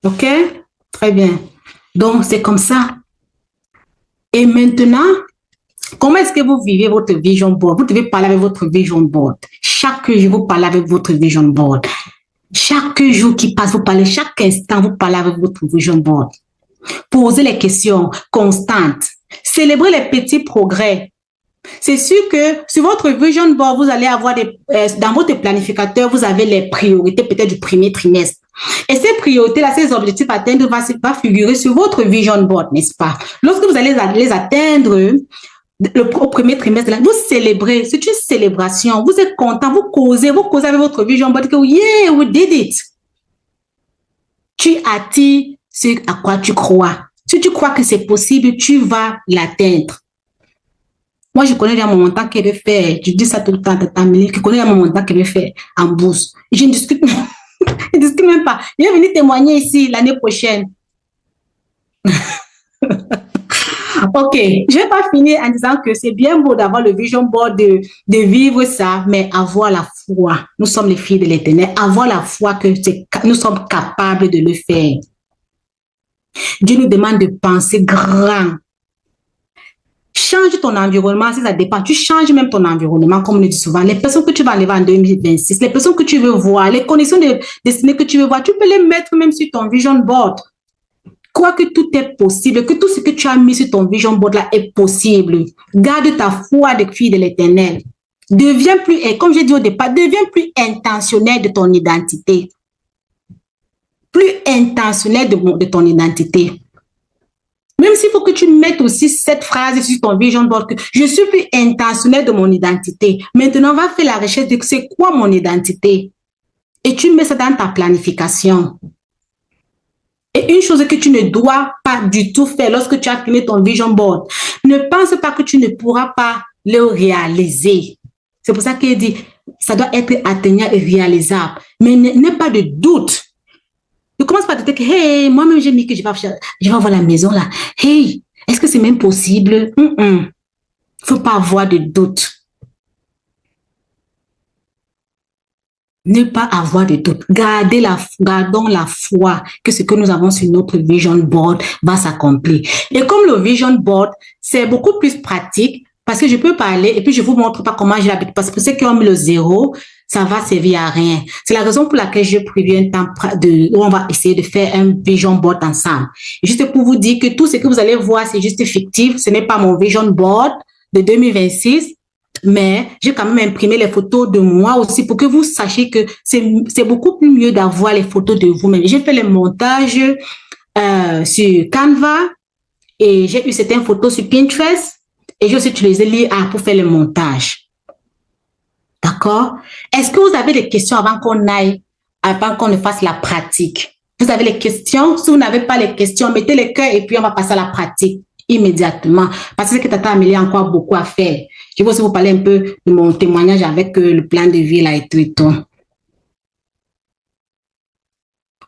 OK? Très bien. Donc, c'est comme ça. Et maintenant, comment est-ce que vous vivez votre vision board? Vous devez parler avec votre vision board. Chaque jour, vous parlez avec votre vision board. Chaque jour qui passe, vous parlez. Chaque instant, vous parlez avec votre vision board. Posez les questions constantes. célébrez les petits progrès. C'est sûr que sur votre vision board, vous allez avoir dans votre planificateur, vous avez les priorités peut-être du premier trimestre. Et ces priorités-là, ces objectifs à atteindre va figurer sur votre vision board, n'est-ce pas? Lorsque vous allez les atteindre au premier trimestre, là, vous célébrez. C'est une célébration. Vous êtes content, vous causez avec votre vision board que yeah, we did it. Tu attires ce à quoi tu crois. Si tu crois que c'est possible, tu vas l'atteindre. Moi, je connais mon montant qu'elle veut faire. Je dis ça tout le temps, je connais mon montant qu'elle veut faire en bourse. Je ne discute, je discute même pas. Je vais venir témoigner ici l'année prochaine. Ok, je ne vais pas finir en disant que c'est bien beau d'avoir le vision board, de vivre ça, mais avoir la foi. Nous sommes les filles de l'Éternel. Avoir la foi que nous sommes capables de le faire. Dieu nous demande de penser grand. Change ton environnement, si ça dépend. Tu changes même ton environnement, comme on le dit souvent. Les personnes que tu vas enlever en 2026, les personnes que tu veux voir, les conditions de destinée que tu veux voir, tu peux les mettre même sur ton vision board. Crois que tout est possible, que tout ce que tu as mis sur ton vision board là est possible. Garde ta foi de fille de l'Éternel. Deviens plus, et comme j'ai dit au départ, deviens plus intentionnel de ton identité. Plus intentionnel de ton identité. Même s'il faut que tu mettes aussi cette phrase sur ton vision board, que je suis plus intentionnel de mon identité. Maintenant, on va faire la recherche de c'est quoi mon identité. Et tu mets ça dans ta planification. Et une chose que tu ne dois pas du tout faire lorsque tu as fini ton vision board, ne pense pas que tu ne pourras pas le réaliser. C'est pour ça qu'il dit, ça doit être atteignable et réalisable. Mais n'aie pas de doute. Ne commence pas à te dire que, hey, moi-même j'ai mis que je vais avoir la maison là. Hey, est-ce que c'est même possible? Faut pas avoir de doute. Ne pas avoir de doute. Gardons la foi que ce que nous avons sur notre vision board va s'accomplir. Et comme le vision board, c'est beaucoup plus pratique parce que je peux parler et puis je vous montre pas comment j'ai l'habitude. Parce que ceux qui ont mis le 0, ça va servir à rien. C'est la raison pour laquelle je préviens un temps où on va essayer de faire un vision board ensemble. Juste pour vous dire que tout ce que vous allez voir, c'est juste fictif. Ce n'est pas mon vision board de 2026. Mais j'ai quand même imprimé les photos de moi aussi pour que vous sachiez que c'est beaucoup plus mieux d'avoir les photos de vous-même. J'ai fait le montage sur Canva et j'ai eu certaines photos sur Pinterest et j'ai aussi utilisé l'IA pour faire le montage. D'accord? Est-ce que vous avez des questions avant qu'on ne fasse la pratique? Vous avez les questions? Si vous n'avez pas les questions, mettez les cœurs et puis on va passer à la pratique immédiatement. Parce que Tata Amélie a encore beaucoup à faire. Je vais aussi vous parler un peu de mon témoignage avec le plan de vie là et tout.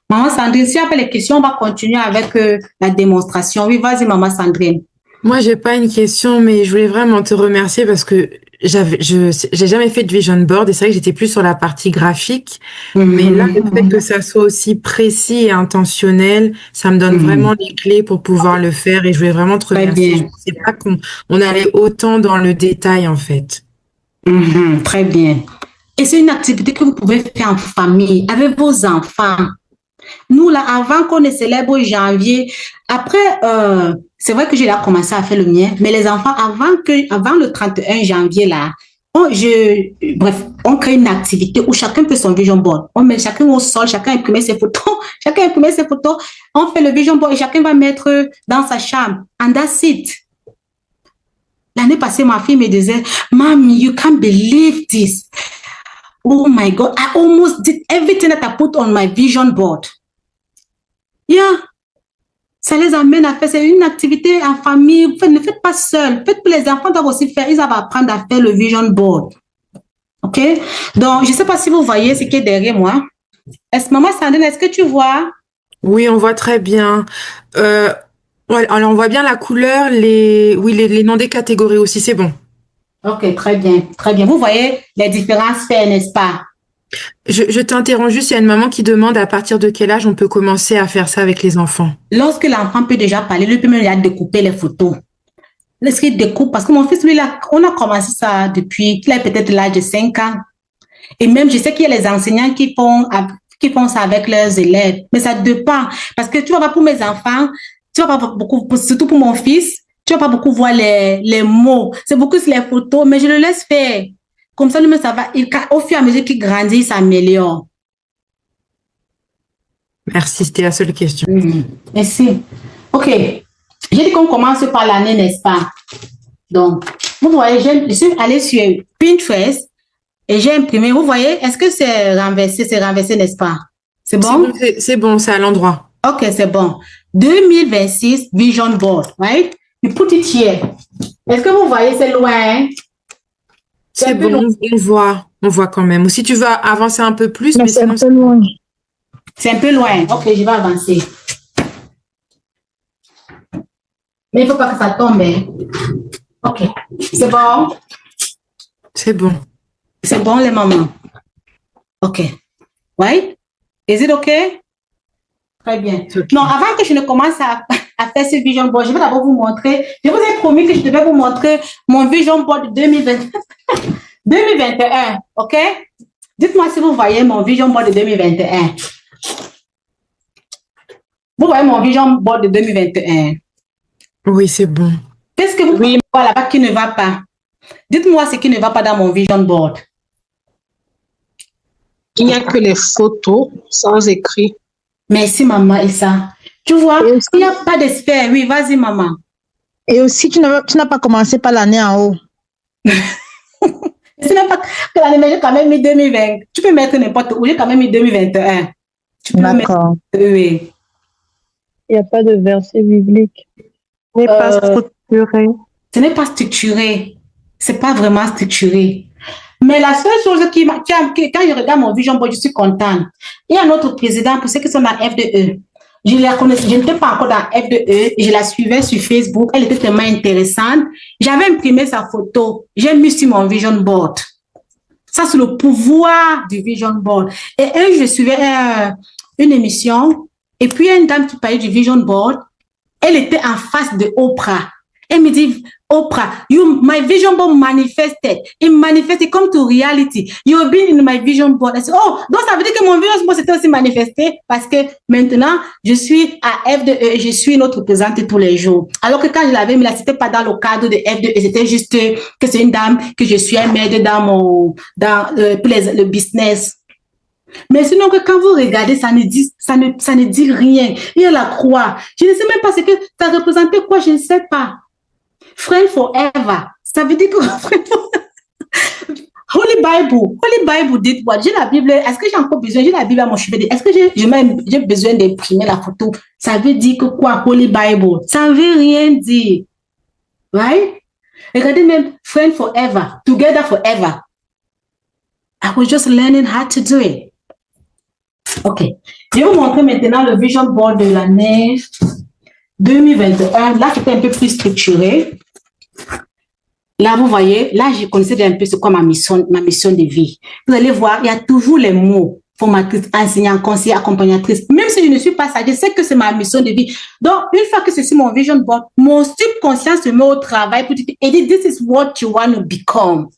Maman Sandrine, s'il n'y a pas les questions, on va continuer avec la démonstration. Oui, vas-y, Maman Sandrine. Moi, j'ai pas une question, mais je voulais vraiment te remercier parce que j'ai jamais fait de vision board et c'est vrai que j'étais plus sur la partie graphique. Mais là, le fait que ça soit aussi précis et intentionnel, ça me donne vraiment les clés pour pouvoir le faire et je voulais vraiment te remercier. Je ne pensais pas qu'on allait autant dans le détail, en fait. Très bien. Et c'est une activité que vous pouvez faire en famille, avec vos enfants. Nous, là, avant qu'on ne célèbre janvier, après, c'est vrai que j'ai là commencé à faire le mien, mais les enfants, avant le 31 janvier, là, on crée une activité où chacun peut son vision board. On met chacun au sol, chacun imprime ses photos, on fait le vision board et chacun va mettre dans sa chambre. And that's it. L'année passée, ma fille me disait, Mommy, you can't believe this. Oh my God, I almost did everything that I put on my vision board. Yeah. Ça les amène à faire, c'est une activité en famille. Ne faites pas seul. Faites que les enfants doivent aussi faire, ils doivent apprendre à faire le vision board. OK? Donc, je ne sais pas si vous voyez ce qui est derrière moi. Maman Sandrine, est-ce que tu vois? Oui, on voit très bien. Alors, on voit bien la couleur, les noms des catégories aussi, c'est bon. OK, très bien, très bien. Vous voyez les différences faits, n'est-ce pas? Je t'interromps juste, il y a une maman qui demande à partir de quel âge on peut commencer à faire ça avec les enfants. Lorsque l'enfant peut déjà parler, lui peut même déjà découper les photos. Lorsqu'il découpe, parce que mon fils, lui, là, on a commencé ça depuis, il a peut-être l'âge de 5 ans. Et même, je sais qu'il y a les enseignants qui font ça avec leurs élèves. Mais ça dépend. Parce que tu vas voir pour mes enfants, tu vas voir beaucoup, surtout pour mon fils, tu vas pas beaucoup voir les mots. C'est beaucoup sur les photos, mais je le laisse faire. Comme ça, lui-même, ça va. Au fur et à mesure qu'il grandit, il s'améliore. Merci, c'était la seule question. Merci. OK. J'ai dit qu'on commence par l'année, n'est-ce pas? Donc, vous voyez, je suis allée sur Pinterest et j'ai imprimé. Vous voyez, est-ce que c'est renversé? C'est renversé, n'est-ce pas? C'est bon? C'est bon, c'est à l'endroit. OK, c'est bon. 2026 Vision Board, right? You put it here. Est-ce que vous voyez, c'est loin? C'est bon, on voit quand même. Ou si tu veux avancer un peu plus, mais c'est sinon, un peu loin. C'est un peu loin. OK, je vais avancer. Mais il ne faut pas que ça tombe. Hein. OK. C'est bon? C'est bon. C'est bon, les mamans? OK. Ouais? Is it OK? Très bien. Okay. Non, avant que je ne commence à faire ce vision board, je vais d'abord vous montrer. Je vous ai promis que je devais vous montrer mon vision board 2021. OK? Dites-moi si vous voyez mon vision board de 2021. Vous voyez mon vision board de 2021? Oui, c'est bon. Qu'est-ce que vous voyez là-bas qui ne va pas? Dites-moi ce qui ne va pas dans mon vision board. Il n'y a que les photos sans écrit. Merci, maman, Issa. Tu vois, il n'y a pas d'espère. Oui, vas-y, maman. Et aussi, tu n'as pas commencé par l'année en haut. Ce n'est pas que l'année, mais j'ai quand même mis 2020. Tu peux mettre n'importe où. J'ai quand même mis 2021. Tu peux D'accord. mettre, oui. Il n'y a pas de verset biblique. Ce n'est pas structuré. Ce n'est pas structuré. Ce n'est pas vraiment structuré. Mais la seule chose quand je regarde mon vision board, je suis contente. Il y a notre président, pour ceux qui sont dans FDE. Je la connaissais, je n'étais pas encore dans FDE, je la suivais sur Facebook, elle était tellement intéressante. J'avais imprimé sa photo, j'ai mis sur mon vision board. Ça, c'est le pouvoir du vision board. Et je suivais une émission, et puis une dame qui parlait du vision board, elle était en face de Oprah. Elle me dit, Oprah, my vision board manifested. It manifested come to reality. You've been in my vision board. I said, oh, donc ça veut dire que mon vision board s'était aussi manifesté parce que maintenant, je suis à FDE et je suis une autre représentante tous les jours. Alors que quand je l'avais mis là, c'était pas dans le cadre de FDE, c'était juste que c'est une dame que je suis, elle m'aide pour le business. Mais sinon, que quand vous regardez, ça ne dit rien. Il y a la croix. Je ne sais même pas ce que ça représentait quoi, je ne sais pas. Friend forever. Ça veut dire que Holy Bible dit quoi? J'ai la Bible. Est-ce que j'ai encore besoin? J'ai la Bible à mon chevet. Est-ce que j'ai besoin d'imprimer la photo? Ça veut dire que quoi? Holy Bible. Ça ne veut rien dire. Right? Regardez même friend forever. Together forever. I was just learning how to do it. OK. Je vais vous montrer maintenant le vision board de l'année 2021. Là, c'était un peu plus structuré. Là, vous voyez, là, je connaissais un peu ce qu'est ma mission de vie. Vous allez voir, il y a toujours les mots. Formatrice, enseignante, conseillère, accompagnatrice. Même si je ne suis pas ça, je sais que c'est ma mission de vie. Donc, une fois que c'est sur mon vision board, mon subconscient se met au travail pour dire, Edith, this is what you want to become.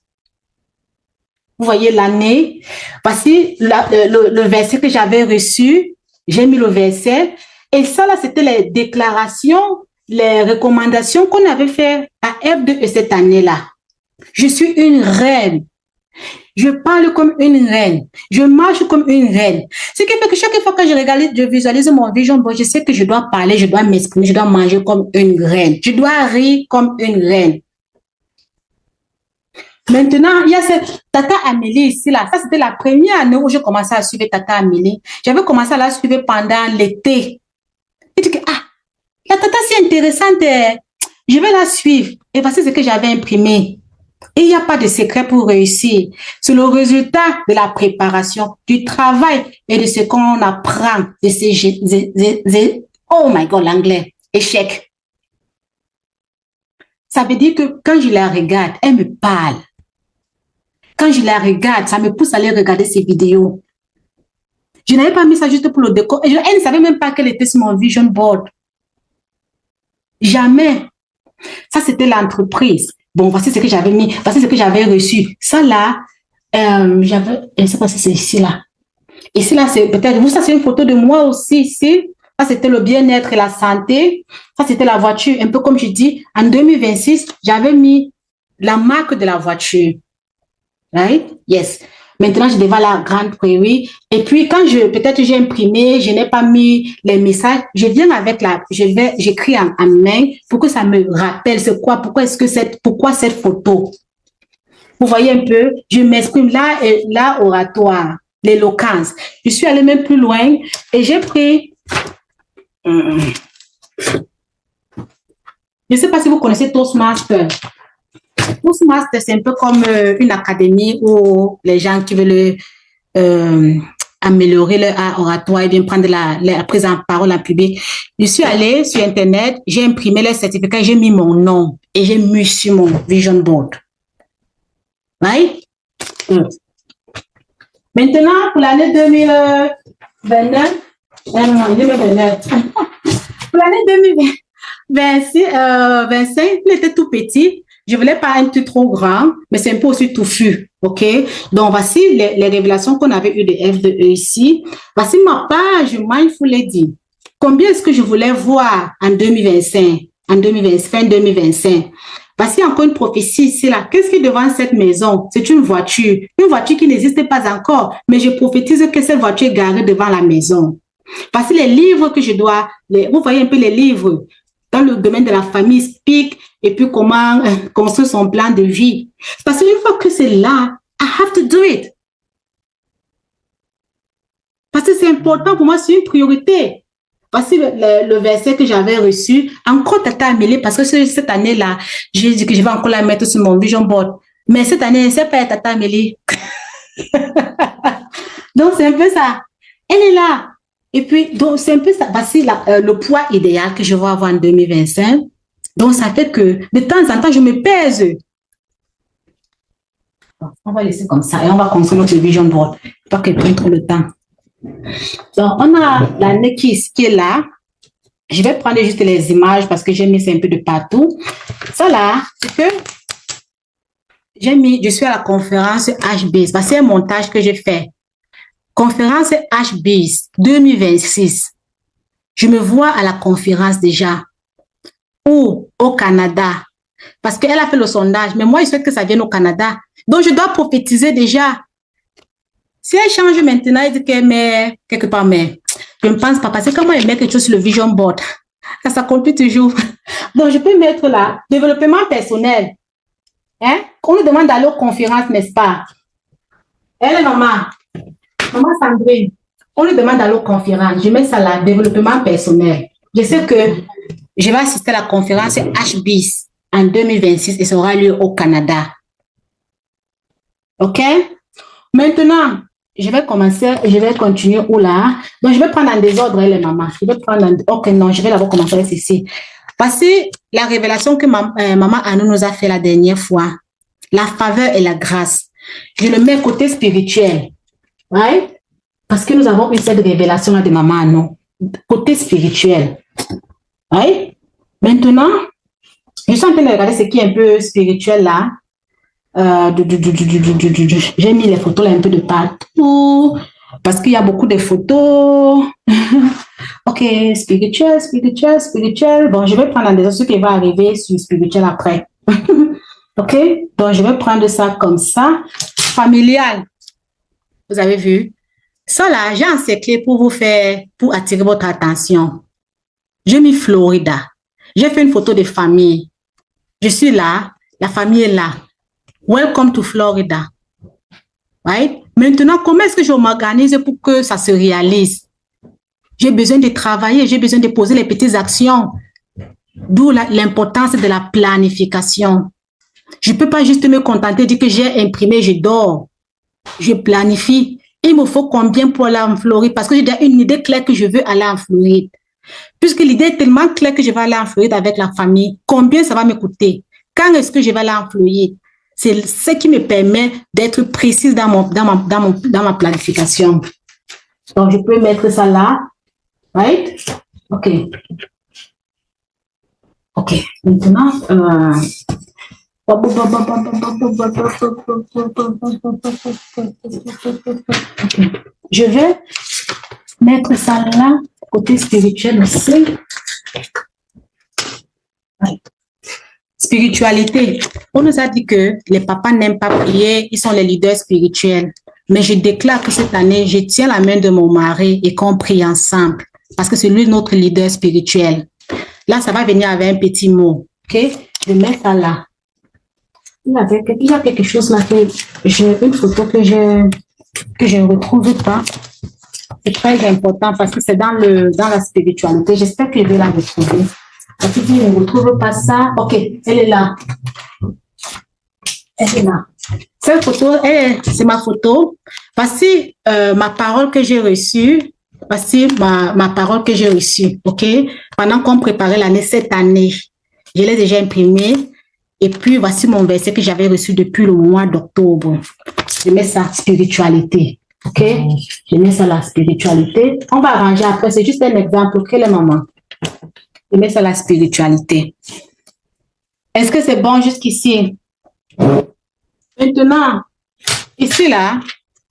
Vous voyez l'année. Voici le verset que j'avais reçu. J'ai mis le verset. Et ça, là, c'était les déclarations, les recommandations qu'on avait fait à FDE cette année-là. Je suis une reine. Je parle comme une reine. Je marche comme une reine. Ce qui fait que chaque fois que je visualise mon vision board, je sais que je dois parler, je dois m'exprimer, je dois manger comme une reine. Je dois rire comme une reine. Maintenant, il y a cette Tata Amélie ici, là. Ça, c'était la première année où j'ai commencé à suivre Tata Amélie. J'avais commencé à la suivre pendant l'été. Et dit que, la Tata, c'est intéressante. Je vais la suivre. Et voici ce que j'avais imprimé. Et il n'y a pas de secret pour réussir. C'est le résultat de la préparation, du travail et de ce qu'on apprend de ces oh my God, l'anglais, échec. Ça veut dire que quand je la regarde, elle me parle. Quand je la regarde, ça me pousse à aller regarder ses vidéos. Je n'avais pas mis ça juste pour le décor. Elle ne savait même pas qu'elle était sur mon vision board. Jamais. Ça, c'était l'entreprise. Bon, voici ce que j'avais mis. Voici ce que j'avais reçu. Ça, là, je ne sais pas si c'est ici, là. Ici, là, c'est peut-être... Vous, ça, c'est une photo de moi aussi, ici. Ça, c'était le bien-être et la santé. Ça, c'était la voiture. Un peu comme je dis, en 2026, j'avais mis la marque de la voiture. Right? Yes. Maintenant, je devais la grande prairie. Et puis, quand peut-être j'ai imprimé, je n'ai pas mis les messages, je viens avec j'écris en main pour que ça me rappelle c'est quoi, pourquoi cette photo. Vous voyez un peu, je m'exprime là, oratoire, l'éloquence. Je suis allée même plus loin et j'ai pris, je ne sais pas si vous connaissez Toastmaster. Toastmaster, c'est un peu comme une académie où les gens qui veulent améliorer leur art oratoire et bien prendre la prise en parole en public. Je suis allée sur Internet, j'ai imprimé le certificat, j'ai mis mon nom et j'ai mis sur mon vision board. Right? Maintenant, pour l'année 2029, pour l'année 2025, il était tout petit. Je voulais pas un truc trop grand, mais c'est un peu aussi touffu. OK? Donc, voici les révélations qu'on avait eues de F2E ici. Voici ma page Mindful Lady. Combien est-ce que je voulais voir en 2025, fin 2025? Voici encore une prophétie ici, là. Qu'est-ce qui est devant cette maison? C'est une voiture qui n'existe pas encore, mais je prophétise que cette voiture est garée devant la maison. Voici les livres que je dois, vous voyez un peu les livres dans le domaine de la famille, speak, et puis comment construire son plan de vie. Parce qu'une fois que c'est là, I have to do it. Parce que c'est important pour moi, c'est une priorité. Voici le verset que j'avais reçu. Encore Tata Amélie, parce que cette année-là, j'ai dit que je vais encore la mettre sur mon vision board. Mais cette année, c'est pas Tata Amélie. Donc, c'est un peu ça. Elle est là. Et puis, donc, c'est un peu ça. Voici le poids idéal que je vais avoir en 2025. Donc, ça fait que de temps en temps, je me pèse. On va laisser comme ça et on va construire notre vision board. Pas qu'elle prenne trop le temps. Donc, on a l'année qui est là. Je vais prendre juste les images parce que j'ai mis ça un peu de partout. Ça là, c'est que je suis à la conférence HBIS. C'est un montage que j'ai fait. Conférence HBIS 2026. Je me vois à la conférence déjà. Ou au Canada. Parce qu'elle a fait le sondage. Mais moi, je souhaite que ça vienne au Canada. Donc, je dois prophétiser déjà. Si elle change maintenant, elle dit qu'elle met quelque part, mais je ne pense pas. Parce que quand moi, elle met quelque chose sur le vision board, ça compte toujours. Donc, je peux mettre là, développement personnel. Hein? On nous demande d'aller aux conférences, n'est-ce pas? Elle est maman Sandrine. On lui demande d'aller aux conférences. Je mets ça là, développement personnel. Je sais que je vais assister à la conférence HBIS en 2026 et ça aura lieu au Canada. OK? Maintenant, je vais continuer où là? Donc, je vais prendre en désordre les mamans. OK, non, je vais d'abord commencer avec ceci. Voici la révélation que maman Annou nous a fait la dernière fois. La faveur et la grâce. Je le mets côté spirituel. Right? Parce que nous avons eu cette révélation là de maman Annou. Côté spirituel. Right? Maintenant, je suis en train de regarder ce qui est un peu spirituel là. J'ai mis les photos là un peu de partout parce qu'il y a beaucoup de photos. OK, spirituel. Bon, je vais prendre des ce qui va arriver sur spirituel après. OK, donc je vais prendre ça comme ça. Familial, vous avez vu ça là, j'ai encerclé pour attirer votre attention. J'ai mis Florida. J'ai fait une photo de famille. Je suis là, la famille est là. Welcome to Florida. Right? Maintenant, comment est-ce que je m'organise pour que ça se réalise? J'ai besoin de travailler, j'ai besoin de poser les petites actions. D'où l'importance de la planification. Je ne peux pas juste me contenter de dire que j'ai imprimé, je dors. Je planifie. Il me faut combien pour aller en Floride? Parce que j'ai déjà une idée claire que je veux aller en Floride. Puisque l'idée est tellement claire que je vais aller en Floride avec la famille, combien ça va me coûter? Quand est-ce que je vais aller en Floride? C'est ce qui me permet d'être précise dans ma planification. Donc, je peux mettre ça là. Right? OK. OK. Maintenant, je vais mettre ça là, côté spirituel aussi. Ouais. Spiritualité. On nous a dit que les papas n'aiment pas prier, ils sont les leaders spirituels. Mais je déclare que cette année, je tiens la main de mon mari et qu'on prie ensemble. Parce que c'est lui notre leader spirituel. Là, ça va venir avec un petit mot. OK? Je mets ça là. Il y a quelque chose là que j'ai une photo que je ne retrouve pas. C'est très important parce que c'est dans la spiritualité. J'espère que je vais la retrouver. Parce que si je ne retrouve pas ça, ok, elle est là. Elle est là. Cette photo, c'est ma photo. Voici ma parole que j'ai reçue. Voici ma parole que j'ai reçue, ok? Pendant qu'on préparait l'année, cette année, je l'ai déjà imprimée. Et puis, voici mon verset que j'avais reçu depuis le mois d'octobre. Je mets ça, spiritualité. OK? Je mets ça, la spiritualité. On va arranger après. C'est juste un exemple. OK, les mamans? Je mets ça, la spiritualité. Est-ce que c'est bon jusqu'ici? Maintenant, ici, là,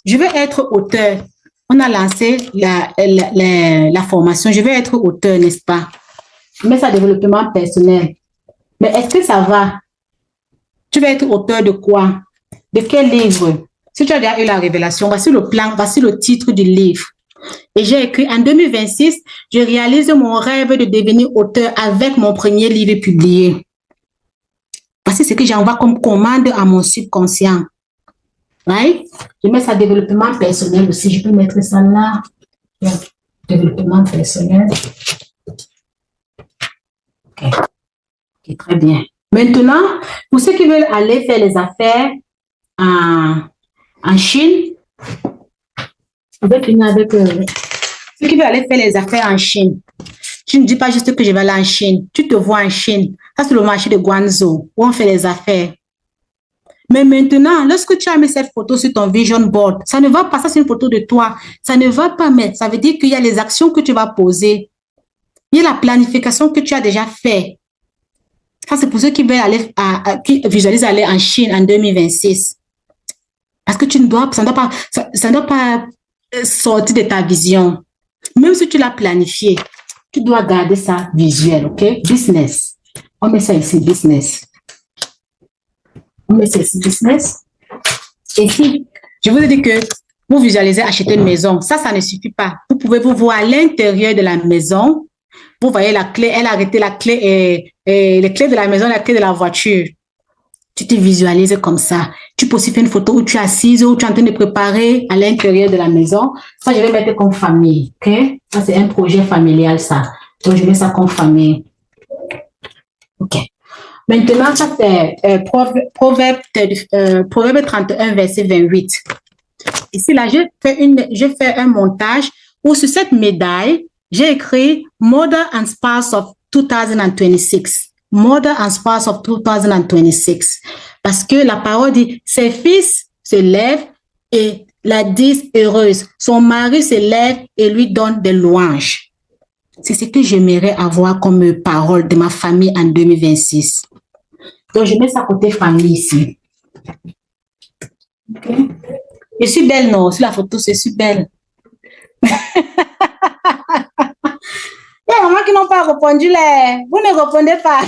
je vais être auteur. On a lancé la formation. Je vais être auteur, n'est-ce pas? Je mets ça, développement personnel. Mais est-ce que ça va? Tu vas être auteur de quoi? De quel livre? Si tu as déjà eu la révélation, voici le plan, voici le titre du livre. Et j'ai écrit en 2026, je réalise mon rêve de devenir auteur avec mon premier livre publié. Voici ce que j'envoie comme commande à mon subconscient. Right? Je mets ça développement personnel aussi. Je peux mettre ça là. Développement personnel. OK. OK, très bien. Maintenant, pour ceux qui veulent aller faire les affaires en Chine, je vais finir avec ceux qui veulent aller faire les affaires en Chine. Tu ne dis pas juste que je vais aller en Chine. Tu te vois en Chine. Ça, c'est le marché de Guangzhou où on fait les affaires. Mais maintenant, lorsque tu as mis cette photo sur ton vision board, ça ne va pas, ça c'est une photo de toi. Ça ne va pas mettre. Ça veut dire qu'il y a les actions que tu vas poser. Il y a la planification que tu as déjà fait. Ça, c'est pour ceux qui veulent aller, qui visualisent aller en Chine en 2026. Parce que ça ne doit pas sortir de ta vision. Même si tu l'as planifié, tu dois garder ça visuel, ok? Business. On met ça ici, business. On met ça ici, business. Et si, je vous ai dit que vous visualisez acheter une maison, ça ne suffit pas. Vous pouvez vous voir à l'intérieur de la maison. Vous voyez la clé, elle a arrêté la clé et les clés de la maison, la clé de la voiture. Tu te visualises comme ça. Tu peux aussi faire une photo où tu es assise, où tu es en train de préparer à l'intérieur de la maison. Ça, je vais mettre comme famille. Ok? Ça, c'est un projet familial, ça. Donc, je mets ça comme famille. Ok. Maintenant, ça, c'est Proverbe 31, verset 28. Ici, là, je fais un montage où sur cette médaille, j'ai écrit Mother and Spouse of 2026. Mother and Spouse of 2026. Parce que la parole dit, ses fils se lèvent et la disent heureuse. Son mari se lève et lui donne des louanges. C'est ce que j'aimerais avoir comme parole de ma famille en 2026. Donc, je mets ça côté famille ici. Okay. Je suis belle, non? Sur la photo, je suis belle. Il y a maman qui n'ont pas répondu, là. Vous ne répondez pas.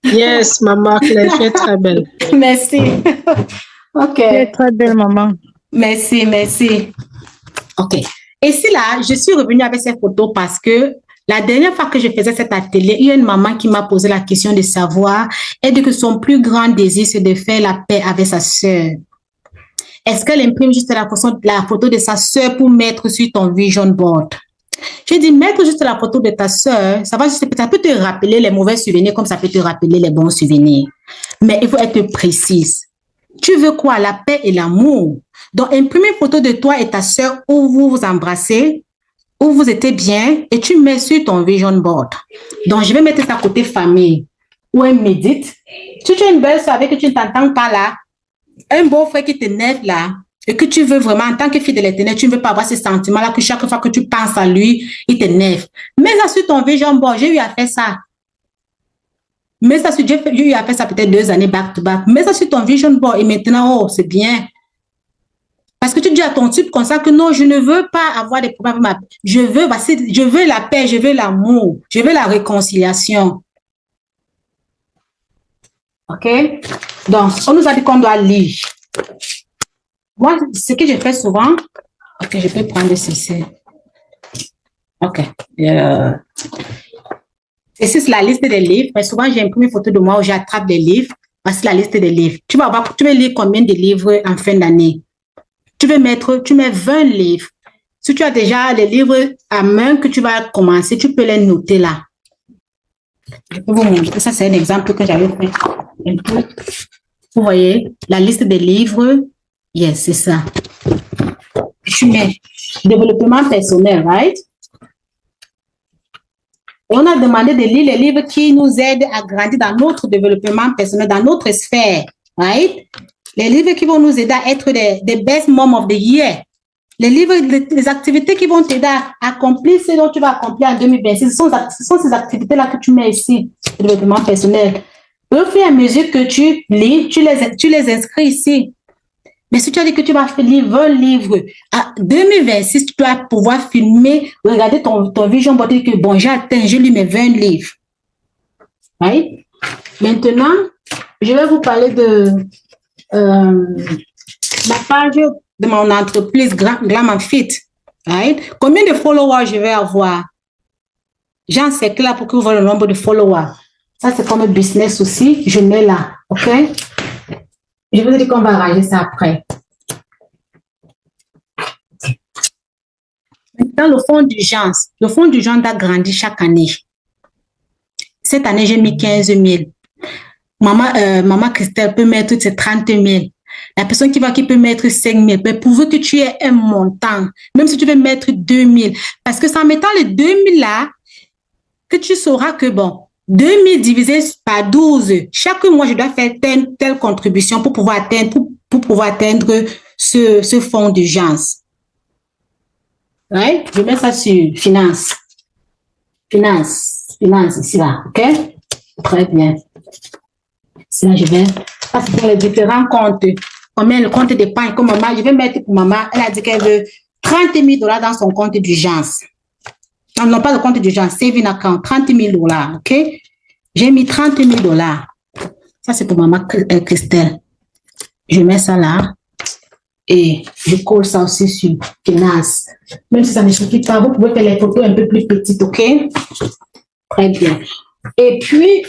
Yes, maman, tu es très belle. Merci. OK. Tu es très belle, maman. Merci, merci. OK. Et ici, là, je suis revenue avec ces photos parce que la dernière fois que je faisais cet atelier, il y a une maman qui m'a posé la question de savoir, et de que son plus grand désir, c'est de faire la paix avec sa sœur. Est-ce qu'elle imprime juste la photo de sa sœur pour mettre sur ton vision board? J'ai dit, mettre juste la photo de ta sœur, ça peut te rappeler les mauvais souvenirs comme ça peut te rappeler les bons souvenirs. Mais il faut être précise. Tu veux quoi? La paix et l'amour. Donc, imprime une photo de toi et ta sœur où vous vous embrassez, où vous étiez bien, et tu mets sur ton vision board. Donc, je vais mettre ça côté famille, où elle médite. Si tu as une belle soeur avec qui tu ne t'entends pas là, un beau frère qui t'énerve là, et que tu veux vraiment, en tant que fille de l'Éternel, tu ne veux pas avoir ce sentiment-là que chaque fois que tu penses à lui, il t'énerve. Mets ça sur ton vision board. J'ai eu à faire ça. Mets ça sur, j'ai eu à faire ça peut-être 2 années back to back. Mets ça sur ton vision board et maintenant, oh, c'est bien. Parce que tu dis à ton type comme ça que non, je ne veux pas avoir des problèmes avec je veux la paix, je veux l'amour, je veux la réconciliation. OK? Donc, on nous a dit qu'on doit lire. Moi, ce que je fais souvent, OK, je peux prendre ceci. OK. Ceci, c'est la liste des livres. Mais souvent, j'ai imprimé une photo de moi où j'attrape des livres. Voici la liste des livres. Tu veux lire combien de livres en fin d'année? Tu mets 20 livres. Si tu as déjà les livres à main que tu vas commencer, tu peux les noter là. Je peux vous montrer. Ça, c'est un exemple que j'avais fait. Vous voyez, la liste des livres. Yes, c'est ça. Tu mets développement personnel, right? Et on a demandé de lire les livres qui nous aident à grandir dans notre développement personnel, dans notre sphère, right? Les livres qui vont nous aider à être des best mom of the year. Les livres, les activités qui vont t'aider à accomplir ce dont tu vas accomplir en 2026. Ce sont ces activités-là que tu mets ici, le développement personnel. Au fur et à mesure que tu lis, tu les inscris ici. Mais si tu as dit que tu vas lire 20 livres, en 2026, tu dois pouvoir filmer, regarder ton vision board et dire que bon, j'ai lu mes 20 livres. Right? Maintenant, je vais vous parler de la page de mon entreprise Glam & Fit. Right? Combien de followers je vais avoir? J'en sais clair pour que vous voyez le nombre de followers. Ça, c'est comme un business aussi. Je mets là. OK? Je vous ai dit qu'on va arranger ça après. Maintenant, le fonds d'urgence. Le fonds d'urgence a grandi chaque année. Cette année, j'ai mis 15 000. Maman Christelle peut mettre ses 30 000. La personne qui peut mettre 5 000. Mais pourvu que tu aies un montant, même si tu veux mettre 2 000. Parce que c'est en mettant les 2 000 là, que tu sauras que bon, 2 000 divisé par 12, chaque mois, je dois faire telle contribution pour pouvoir atteindre ce fonds d'urgence. Ouais? Je mets ça sur finance. Finance, ici là, OK? Très bien. Ici là, je vais passer pour les différents comptes. Combien le compte d'épargne comme maman, je vais mettre pour maman, elle a dit qu'elle veut 30 000 $ dans son compte d'urgence. Non, pas le compte d'urgence, saving account, 30 000 $, OK? J'ai mis 30 000 $. Ça, c'est pour maman Christelle. Je mets ça là et je colle ça aussi sur finance. Même si ça ne suffit pas, vous pouvez faire les photos un peu plus petites, OK? Très bien. Et puis,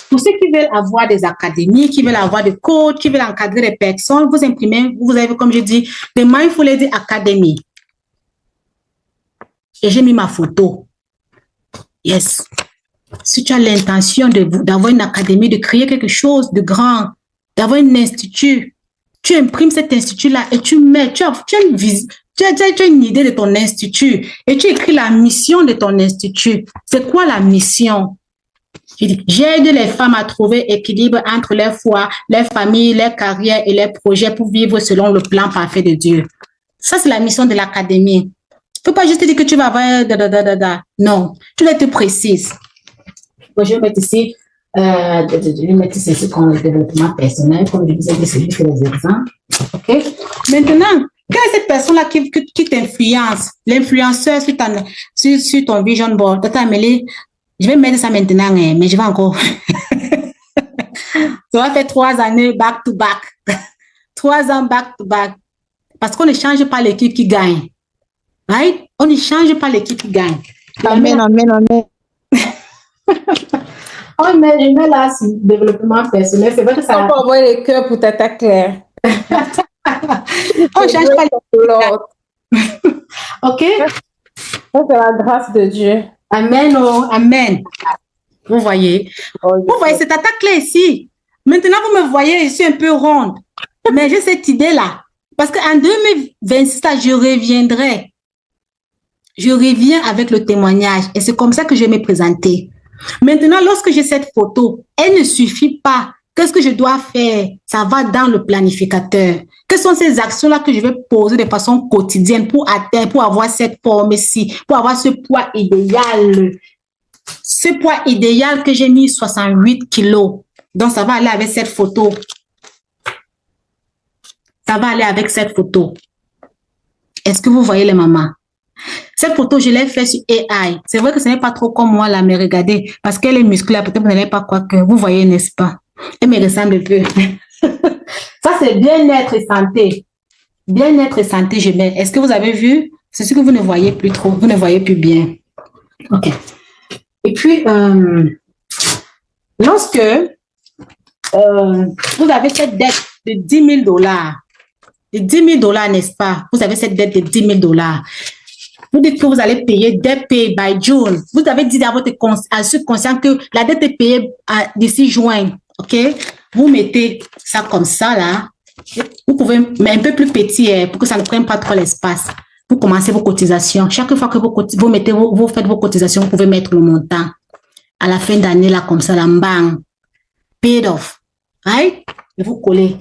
pour ceux qui veulent avoir des académies, qui veulent avoir des coachs, qui veulent encadrer des personnes, vous imprimez, vous avez, comme je dis, des Mindful Lady Academy. Et j'ai mis ma photo. Yes. Si tu as l'intention d'avoir une académie, de créer quelque chose de grand, d'avoir un institut, tu imprimes cet institut-là et tu mets, tu as une idée de ton institut et tu écris la mission de ton institut. C'est quoi la mission? J'aide les femmes à trouver équilibre entre leur foi, leur famille, leur carrière et leurs projets pour vivre selon le plan parfait de Dieu. Ça, c'est la mission de l'académie. Il ne faut pas juste dire que tu vas avoir Non, tu dois être précise. Bon, je vais mettre ici, ceci comme le développement personnel, comme je vous ai dit, c'est juste les exemples. OK? Maintenant, quelle est cette personne-là qui t'influence? L'influenceur sur ton vision board. Tata Amélie, je vais mettre ça maintenant, mais je vais encore. Ça va faire 3 années back to back. 3 ans back to back. Parce qu'on ne change pas l'équipe qui gagne. Right? On ne change pas l'équipe qui gagne. Amen, amen, amen. Je mets là sur le développement personnel. C'est vrai que ça. On peut envoyer les cœurs pour Tata Claire. On ne change pas l'autre. OK? C'est la grâce de Dieu. Amen, oh, amen. Vous voyez? Vous voyez, c'est Tata Claire ici. Maintenant, vous me voyez, je suis un peu ronde. Mais j'ai cette idée-là. Parce qu'en 2026, je reviendrai. Je reviens avec le témoignage. Et c'est comme ça que je vais me présenter. Maintenant, lorsque j'ai cette photo, elle ne suffit pas. Qu'est-ce que je dois faire? Ça va dans le planificateur. Quelles sont ces actions-là que je vais poser de façon quotidienne pour atteindre, pour avoir cette forme-ci, pour avoir ce poids idéal? Ce poids idéal que j'ai mis 68 kilos. Donc, ça va aller avec cette photo. ça va aller avec cette photo. Est-ce que vous voyez les mamans? Cette photo, je l'ai faite sur AI. C'est vrai que ce n'est pas trop comme moi, là, mais regardez, parce qu'elle est musculaire, peut-être vous n'allez pas croire que vous voyez, n'est-ce pas? Elle me ressemble un peu. Ça, c'est bien-être et santé. Bien-être et santé, je mets. Est-ce que vous avez vu? C'est ce que vous ne voyez plus trop. Vous ne voyez plus bien. OK. Et puis, lorsque vous avez cette dette de 10 000 $, de 10 000 $, n'est-ce pas? Vous avez cette dette de 10 000 $. Vous dites que vous allez payer debt pay by June. Vous avez dit à votre subconscient que la dette est payée d'ici juin. OK? Vous mettez ça comme ça, là. Vous pouvez, mais un peu plus petit, pour que ça ne prenne pas trop l'espace. Vous commencez vos cotisations. Chaque fois que vous faites vos cotisations, vous pouvez mettre le montant. À la fin d'année, là, comme ça, là, bang. Paid off. Right? Et vous collez.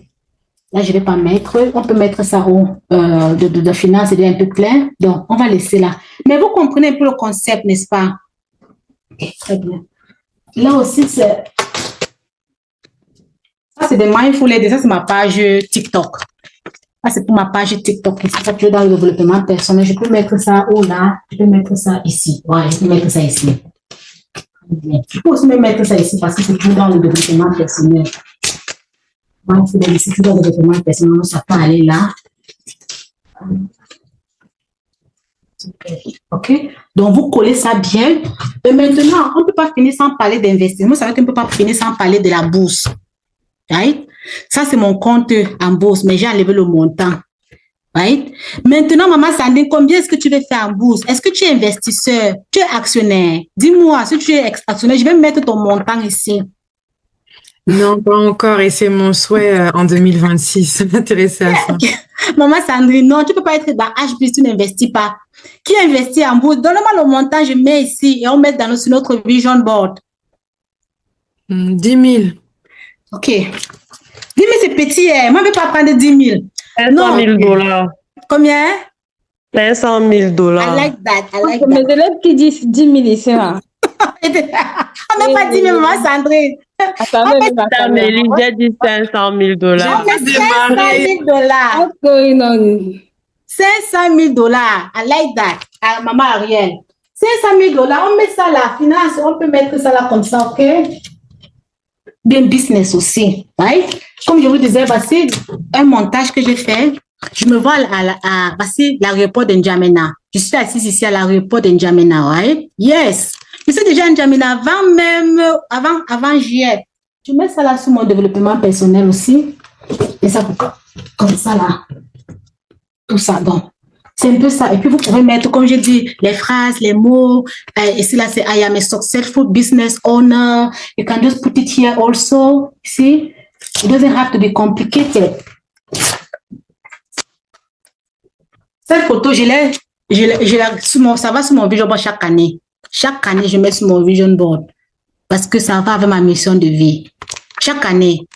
Là, je ne vais pas mettre. On peut mettre ça au de finance, c'est un peu clair. Donc, on va laisser là. Mais vous comprenez un peu le concept, n'est-ce pas? Okay, très bien. Là aussi, c'est... Ça, c'est des mindful aides. Ça, c'est ma page TikTok. Ça, c'est pour ma page TikTok. Ça, tu es dans le développement personnel. Je peux mettre ça où là? Je peux mettre ça ici. Ouais, je peux mettre ça ici. Je peux aussi me mettre ça ici parce que c'est toujours dans le développement personnel. C'est toujours dans le développement personnel. Ça peut aller là. OK? Donc, vous collez ça bien. Et maintenant, on ne peut pas finir sans parler d'investissement. Vous savez qu'on ne peut pas finir sans parler de la bourse. Right? Ça, c'est mon compte en bourse, mais j'ai enlevé le montant. Right? Maintenant, maman Sandrine, combien est-ce que tu veux faire en bourse? Est-ce que tu es investisseur? Tu es actionnaire? Dis-moi, si tu es actionnaire, je vais mettre ton montant ici. Non, pas encore, et c'est mon souhait en 2026, m'intéresser à ça. Maman Sandrine, non, tu ne peux pas être dans HB, tu n'investis pas. Qui investit en bourse? Donne-moi le montant, je mets ici et on met sur notre vision board. 10 000. OK. 10 000, c'est petit. Moi, je ne vais pas prendre 10 000. 500 000 $. Combien? 500 000 $. I like that. I like that. Mes élèves qui disent 10 000 ici, là. On n'a pas dit, mais maman Sandrine. Attendez, Amélie, j'ai dit 500 000 $. On met 500 000 $. What's going on? 500 000 $. I like that. Maman Ariel. 500 000 $. On met ça là. Finance, on peut mettre ça là comme ça, OK? Bien business aussi. Right? Comme je vous disais, voici un montage que j'ai fait. Je me vois voici l'aéroport de N'Djamena. Je suis assise ici à l'aéroport de N'Djamena, right? Yes. Je suis déjà à N'Djamena avant juillet. Je mets ça là sur mon développement personnel aussi. Et ça, comme ça là. Tout ça, donc. C'est un peu ça. Et puis, vous pouvez mettre, comme j'ai dit, les phrases, les mots. Ici, là, c'est I am a successful business owner. You can just put it here also. See? It doesn't have to be complicated. Cette photo, ça va sur mon vision board chaque année. Chaque année, je mets sur mon vision board. Parce que ça va avec ma mission de vie. Chaque année.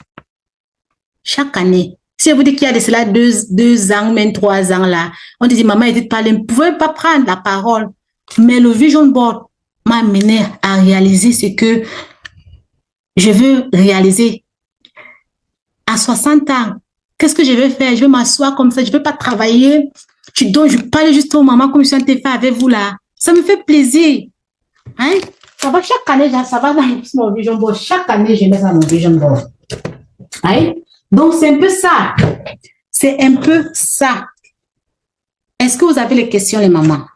Chaque année. Si je vous dis qu'il y a de cela 2 ans, même 3 ans là, on dit, maman, elle dit pas, elle ne pouvait pas prendre la parole. Mais le vision board m'a amené à réaliser ce que je veux réaliser. À 60 ans, qu'est-ce que je vais faire? Je vais m'asseoir comme ça, je ne vais pas travailler. Je parle juste aux mamans comme je suis en fait avec vous là. Ça me fait plaisir. Hein? Ça va chaque année, ça va dans mon vision board. Chaque année, je mets ça dans mon vision board. Hein? Donc, c'est un peu ça. C'est un peu ça. Est-ce que vous avez les questions, les mamans?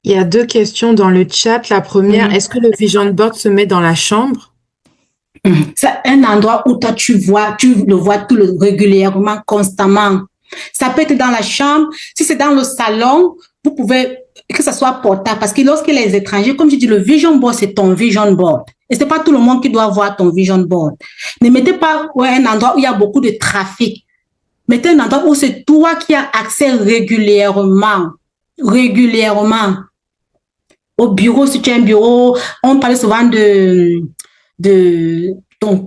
Il y a 2 questions dans le chat. La première, est-ce que le vision board se met dans la chambre? C'est un endroit où toi, tu le vois régulièrement, constamment. Ça peut être dans la chambre. Si c'est dans le salon, vous pouvez, que ce soit portable. Parce que lorsque les étrangers, comme je dis, le vision board, c'est ton vision board. Et ce n'est pas tout le monde qui doit voir ton vision board. Ne mettez pas un endroit où il y a beaucoup de trafic. Mettez un endroit où c'est toi qui as accès régulièrement. Régulièrement. Au bureau, si tu as un bureau, on parle souvent de ton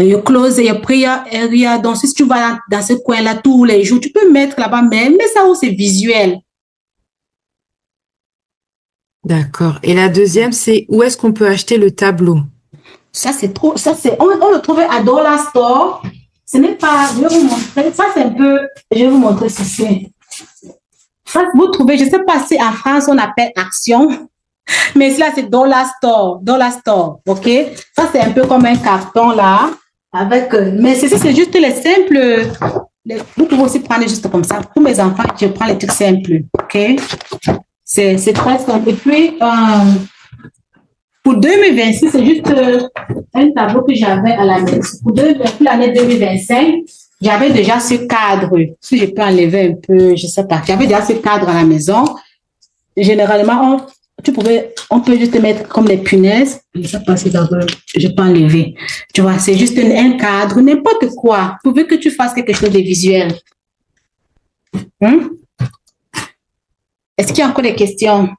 your close your prayer area. Donc, si tu vas dans ce coin-là tous les jours, tu peux mettre là-bas, mais ça où c'est visuel. D'accord. Et la deuxième, c'est où est-ce qu'on peut acheter le tableau? Ça, c'est trop. Ça, c'est, on le trouve à Dollar Store. ce n'est pas, je vais vous montrer, ça c'est un peu, je vais vous montrer ceci. Ça, vous trouvez, je ne sais pas si en France on appelle action, mais là c'est dollar store, ok? Ça c'est un peu comme un carton là, avec, mais ceci c'est juste les simples, vous pouvez aussi prendre juste comme ça. Pour mes enfants, je prends les trucs simples, ok? C'est très simple. Et puis, pour 2026, c'est juste un tableau que j'avais à la maison. Pour l'année 2025, j'avais déjà ce cadre. Si je peux enlever un peu, je ne sais pas. J'avais déjà ce cadre à la maison. Généralement, on peut juste mettre comme les punaises. Je ne sais pas si je peux enlever. Tu vois, c'est juste un cadre, n'importe quoi. Pourvu que tu fasses quelque chose de visuel. Est-ce qu'il y a encore des questions?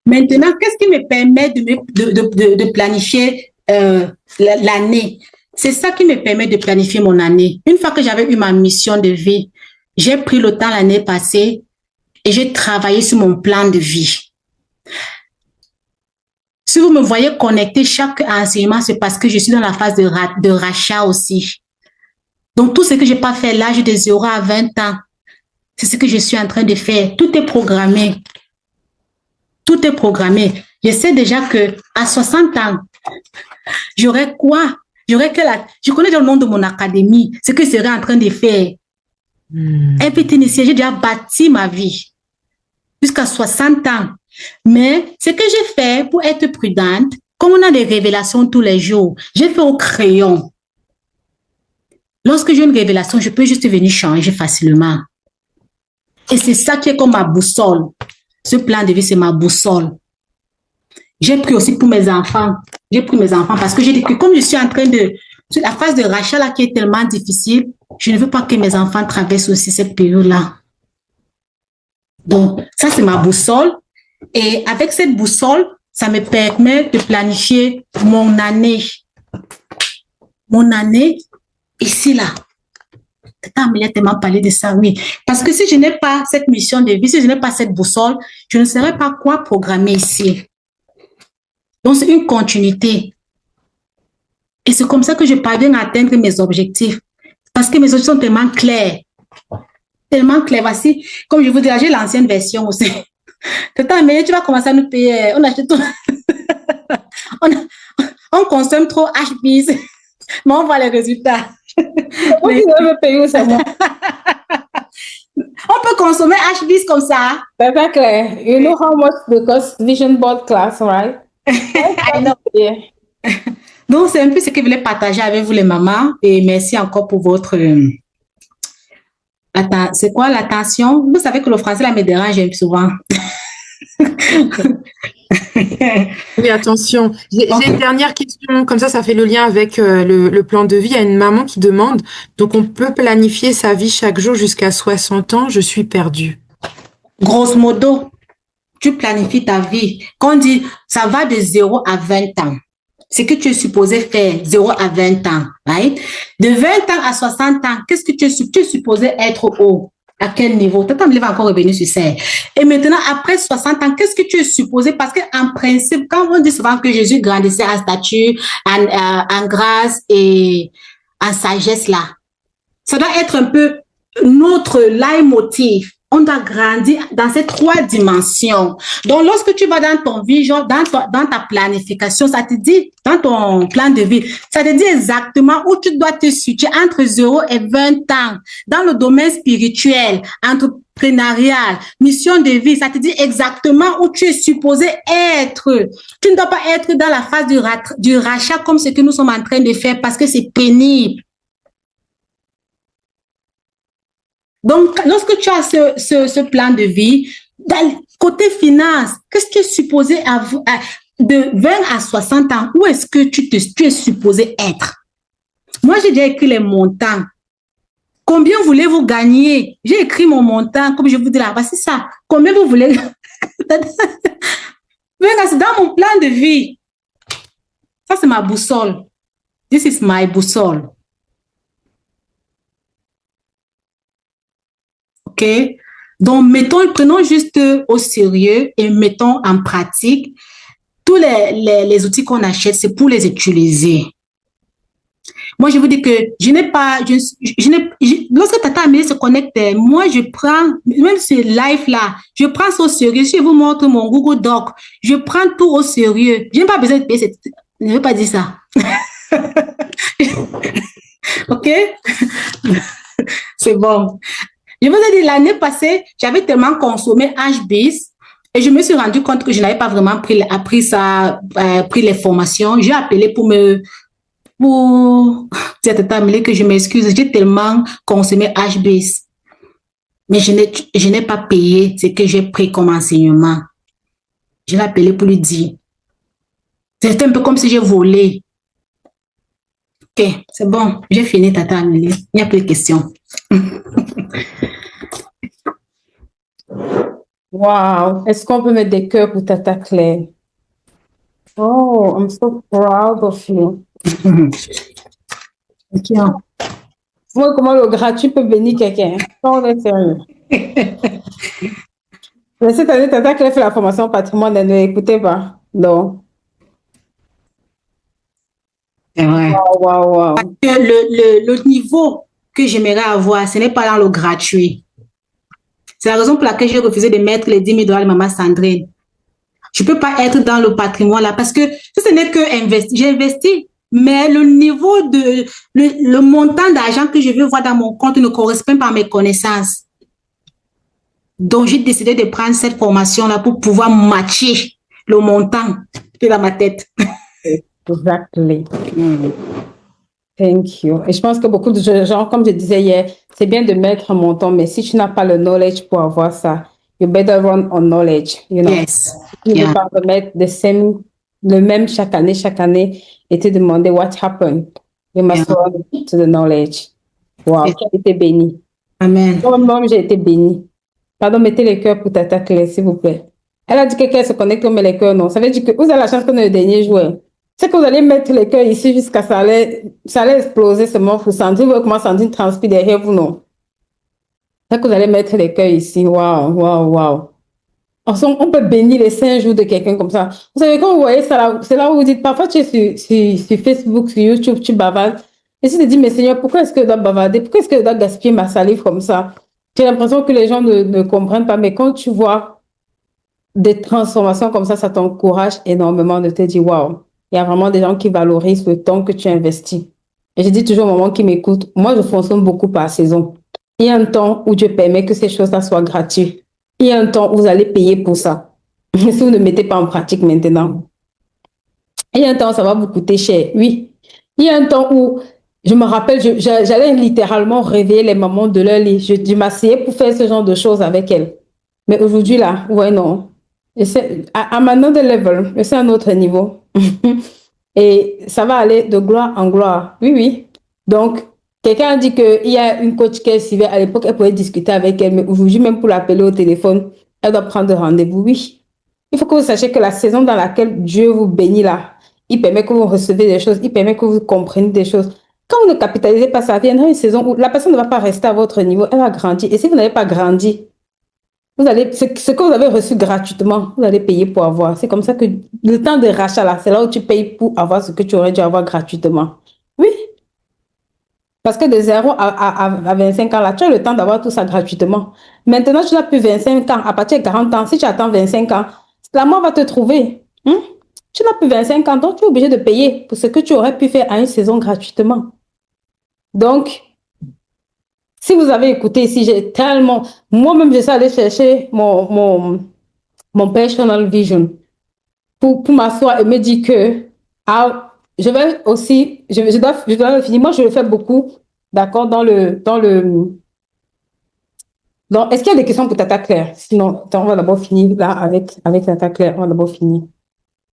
Maintenant, qu'est-ce qui me permet de planifier l'année? C'est ça qui me permet de planifier mon année. Une fois que j'avais eu ma mission de vie, j'ai pris le temps l'année passée et j'ai travaillé sur mon plan de vie. Si vous me voyez connecter chaque enseignement, c'est parce que je suis dans la phase de rachat aussi. Donc, tout ce que je n'ai pas fait là, j'ai de 0 à 20 ans. C'est ce que je suis en train de faire. Tout est programmé. Tout est programmé. Je sais déjà que à 60 ans, j'aurai quoi? Je connais dans le nom de mon académie ce que je serai en train de faire. Un petit initié, j'ai déjà bâti ma vie jusqu'à 60 ans. Mais ce que j'ai fait pour être prudente, comme on a des révélations tous les jours, j'ai fait au crayon. Lorsque j'ai une révélation, je peux juste venir changer facilement. Et c'est ça qui est comme ma boussole. Ce plan de vie, c'est ma boussole. J'ai pris aussi pour mes enfants. J'ai pris mes enfants parce que j'ai dit que comme je suis en train de... La phase de rachat là qui est tellement difficile, je ne veux pas que mes enfants traversent aussi cette période-là. Donc, ça, c'est ma boussole. Et avec cette boussole, ça me permet de planifier mon année. Mon année, ici, là. Tata Amélie a tellement parlé de ça, oui. Parce que si je n'ai pas cette mission de vie, si je n'ai pas cette boussole, je ne saurais pas quoi programmer ici. Donc, c'est une continuité. Et c'est comme ça que je parviens à atteindre mes objectifs. Parce que mes objectifs sont tellement clairs. Tellement clairs. Voici, comme je vous dis, j'ai l'ancienne version aussi. Tata Amélie, tu vas commencer à nous payer. On achète tout. on consomme trop HBs. Mais on voit les résultats. Oui, on veut payer aussi. On peut consommer HBs comme ça. That's clair. You know how much the cost vision board class, right? I know. Yeah. Donc, c'est un peu ce que je voulais partager avec vous les mamans. Et merci encore pour votre... c'est quoi l'attention? Vous savez que le français là me dérange souvent. Oui, attention. J'ai une dernière question, comme ça fait le lien avec le plan de vie. Il y a une maman qui demande, donc on peut planifier sa vie chaque jour jusqu'à 60 ans, je suis perdue. Grosso modo, tu planifies ta vie. Quand on dit, ça va de 0 à 20 ans. C'est que tu es supposé faire 0 à 20 ans, right? De 20 ans à 60 ans, qu'est-ce que tu es supposé être haut? À quel niveau? Tata Amélie va encore revenir sur ça. Et maintenant, après 60 ans, qu'est-ce que tu es supposé? Parce qu'en principe, quand on dit souvent que Jésus grandissait en stature, en grâce et en sagesse là, ça doit être un peu notre leitmotiv. On doit grandir dans ces 3 dimensions. Donc, lorsque tu vas dans ton vision, dans ta planification, ça te dit, dans ton plan de vie, ça te dit exactement où tu dois te situer entre 0 et 20 ans. Dans le domaine spirituel, entrepreneurial, mission de vie, ça te dit exactement où tu es supposé être. Tu ne dois pas être dans la phase du rachat comme ce que nous sommes en train de faire parce que c'est pénible. Donc, lorsque tu as ce plan de vie, dans le côté finance, qu'est-ce que tu es supposé avoir de 20 à 60 ans? Où est-ce que tu es supposé être? Moi, j'ai déjà écrit les montants. Combien voulez-vous gagner? J'ai écrit mon montant, comme je vous dis là, c'est ça. Combien vous voulez? C'est dans mon plan de vie. Ça, c'est ma boussole. This is my boussole. OK? Donc, prenons juste au sérieux et mettons en pratique tous les outils qu'on achète, c'est pour les utiliser. Moi, je vous dis que je n'ai pas, lorsque Tata Amélie se connecte, moi, je prends, même ce live-là, je prends ça au sérieux. Si je vous montre mon Google Doc, je prends tout au sérieux. Je n'ai pas besoin de payer cette, je ne veux pas dire ça. OK? C'est bon. Je vous ai dit, l'année passée, j'avais tellement consommé HBase et je me suis rendu compte que je n'avais pas vraiment pris les formations. J'ai appelé pour dire à Tata Amélie que je m'excuse, j'ai tellement consommé HBase. Mais je n'ai pas payé ce que j'ai pris comme enseignement. Je l'ai appelé pour lui dire. C'est un peu comme si j'ai volé. Ok, c'est bon, j'ai fini, Tata Amélie. Il n'y a plus de questions. Wow. Est-ce qu'on peut mettre des cœurs pour Tata Claire? Oh, I'm so proud of you. Okay. Moi, comment le gratuit peut bénir quelqu'un? On est sérieux. Mais cette année, Tata Claire fait la formation patrimoine, ne écoutez pas. Non. C'est vrai. Wow, wow. Parce que le niveau que j'aimerais avoir, ce n'est pas dans le gratuit. C'est la raison pour laquelle j'ai refusé de mettre les 10 000 $ de Maman Sandrine. Je ne peux pas être dans le patrimoine là parce que ce n'est que investi. J'ai investi, mais le niveau le montant d'argent que je veux voir dans mon compte ne correspond pas à mes connaissances. Donc, j'ai décidé de prendre cette formation-là pour pouvoir matcher le montant qui est dans ma tête. Exactly. Thank you. Et je pense que beaucoup de gens, comme je disais hier, c'est bien de mettre un montant, mais si tu n'as pas le knowledge pour avoir ça, you better run on knowledge. You know? Yes. Tu ne peux pas remettre le même chaque année et te demander what happened. You must run to the knowledge. Wow, tu as été béni. Amen. Moi-même, j'ai été béni. Pardon, mettez les cœurs pour Tata Claire, s'il vous plaît. Elle a dit que qu'elle se connecte, mais les cœurs, non. Ça veut dire que vous avez la chance qu'on est le dernier joueur. C'est que vous allez mettre les cœurs ici jusqu'à ça allait exploser seulement pour sentir. Vous voyez comment Sandrine transpire derrière vous, non? C'est que vous allez mettre les cœurs ici. Waouh, waouh, waouh. On peut bénir les 5 jours de quelqu'un comme ça. Vous savez, quand vous voyez ça, c'est là où vous dites, parfois tu es sur Facebook, sur YouTube, tu bavardes. Et tu te dis, mais Seigneur, pourquoi est-ce que je dois bavarder? Pourquoi est-ce que je dois gaspiller ma salive comme ça? J'ai l'impression que les gens ne comprennent pas, mais quand tu vois des transformations comme ça t'encourage énormément de te dire, waouh, il y a vraiment des gens qui valorisent le temps que tu investis. Et je dis toujours aux mamans qui m'écoutent, moi, je fonctionne beaucoup par saison. Il y a un temps où Dieu permet que ces choses-là soient gratuites. Il y a un temps où vous allez payer pour ça. Si vous ne mettez pas en pratique maintenant. Il y a un temps où ça va vous coûter cher. Oui. Il y a un temps où, je me rappelle, j'allais littéralement réveiller les mamans de leur lit. Je m'asseyais pour faire ce genre de choses avec elles. Mais aujourd'hui, là, ouais, non. I'm another level. C'est un autre niveau. Et ça va aller de gloire en gloire. Oui, oui. Donc, quelqu'un a dit qu'il y a une coach qu'elle suivait à l'époque, elle pouvait discuter avec elle, mais aujourd'hui, même pour l'appeler au téléphone, elle doit prendre rendez-vous. Oui. Il faut que vous sachiez que la saison dans laquelle Dieu vous bénit là, il permet que vous recevez des choses, il permet que vous compreniez des choses. Quand vous ne capitalisez pas, ça viendra une saison où la personne ne va pas rester à votre niveau, elle va grandir. Et si vous n'avez pas grandi, ce que vous avez reçu gratuitement, vous allez payer pour avoir. C'est comme ça que le temps de rachat, là, c'est là où tu payes pour avoir ce que tu aurais dû avoir gratuitement. Oui. Parce que de 0 à 25 ans, là, tu as le temps d'avoir tout ça gratuitement. Maintenant, tu n'as plus 25 ans. À partir de 40 ans, si tu attends 25 ans, la mort va te trouver. Tu n'as plus 25 ans, donc tu es obligé de payer pour ce que tu aurais pu faire à une saison gratuitement. Donc, si vous avez écouté ici, j'ai tellement... Moi-même, je suis allée chercher mon personal vision pour m'asseoir et me dire que je vais aussi... Je dois le finir. Moi, je le fais beaucoup, d'accord, est-ce qu'il y a des questions pour Tata Claire? Sinon, on va d'abord finir là avec Tata Claire. On va d'abord finir.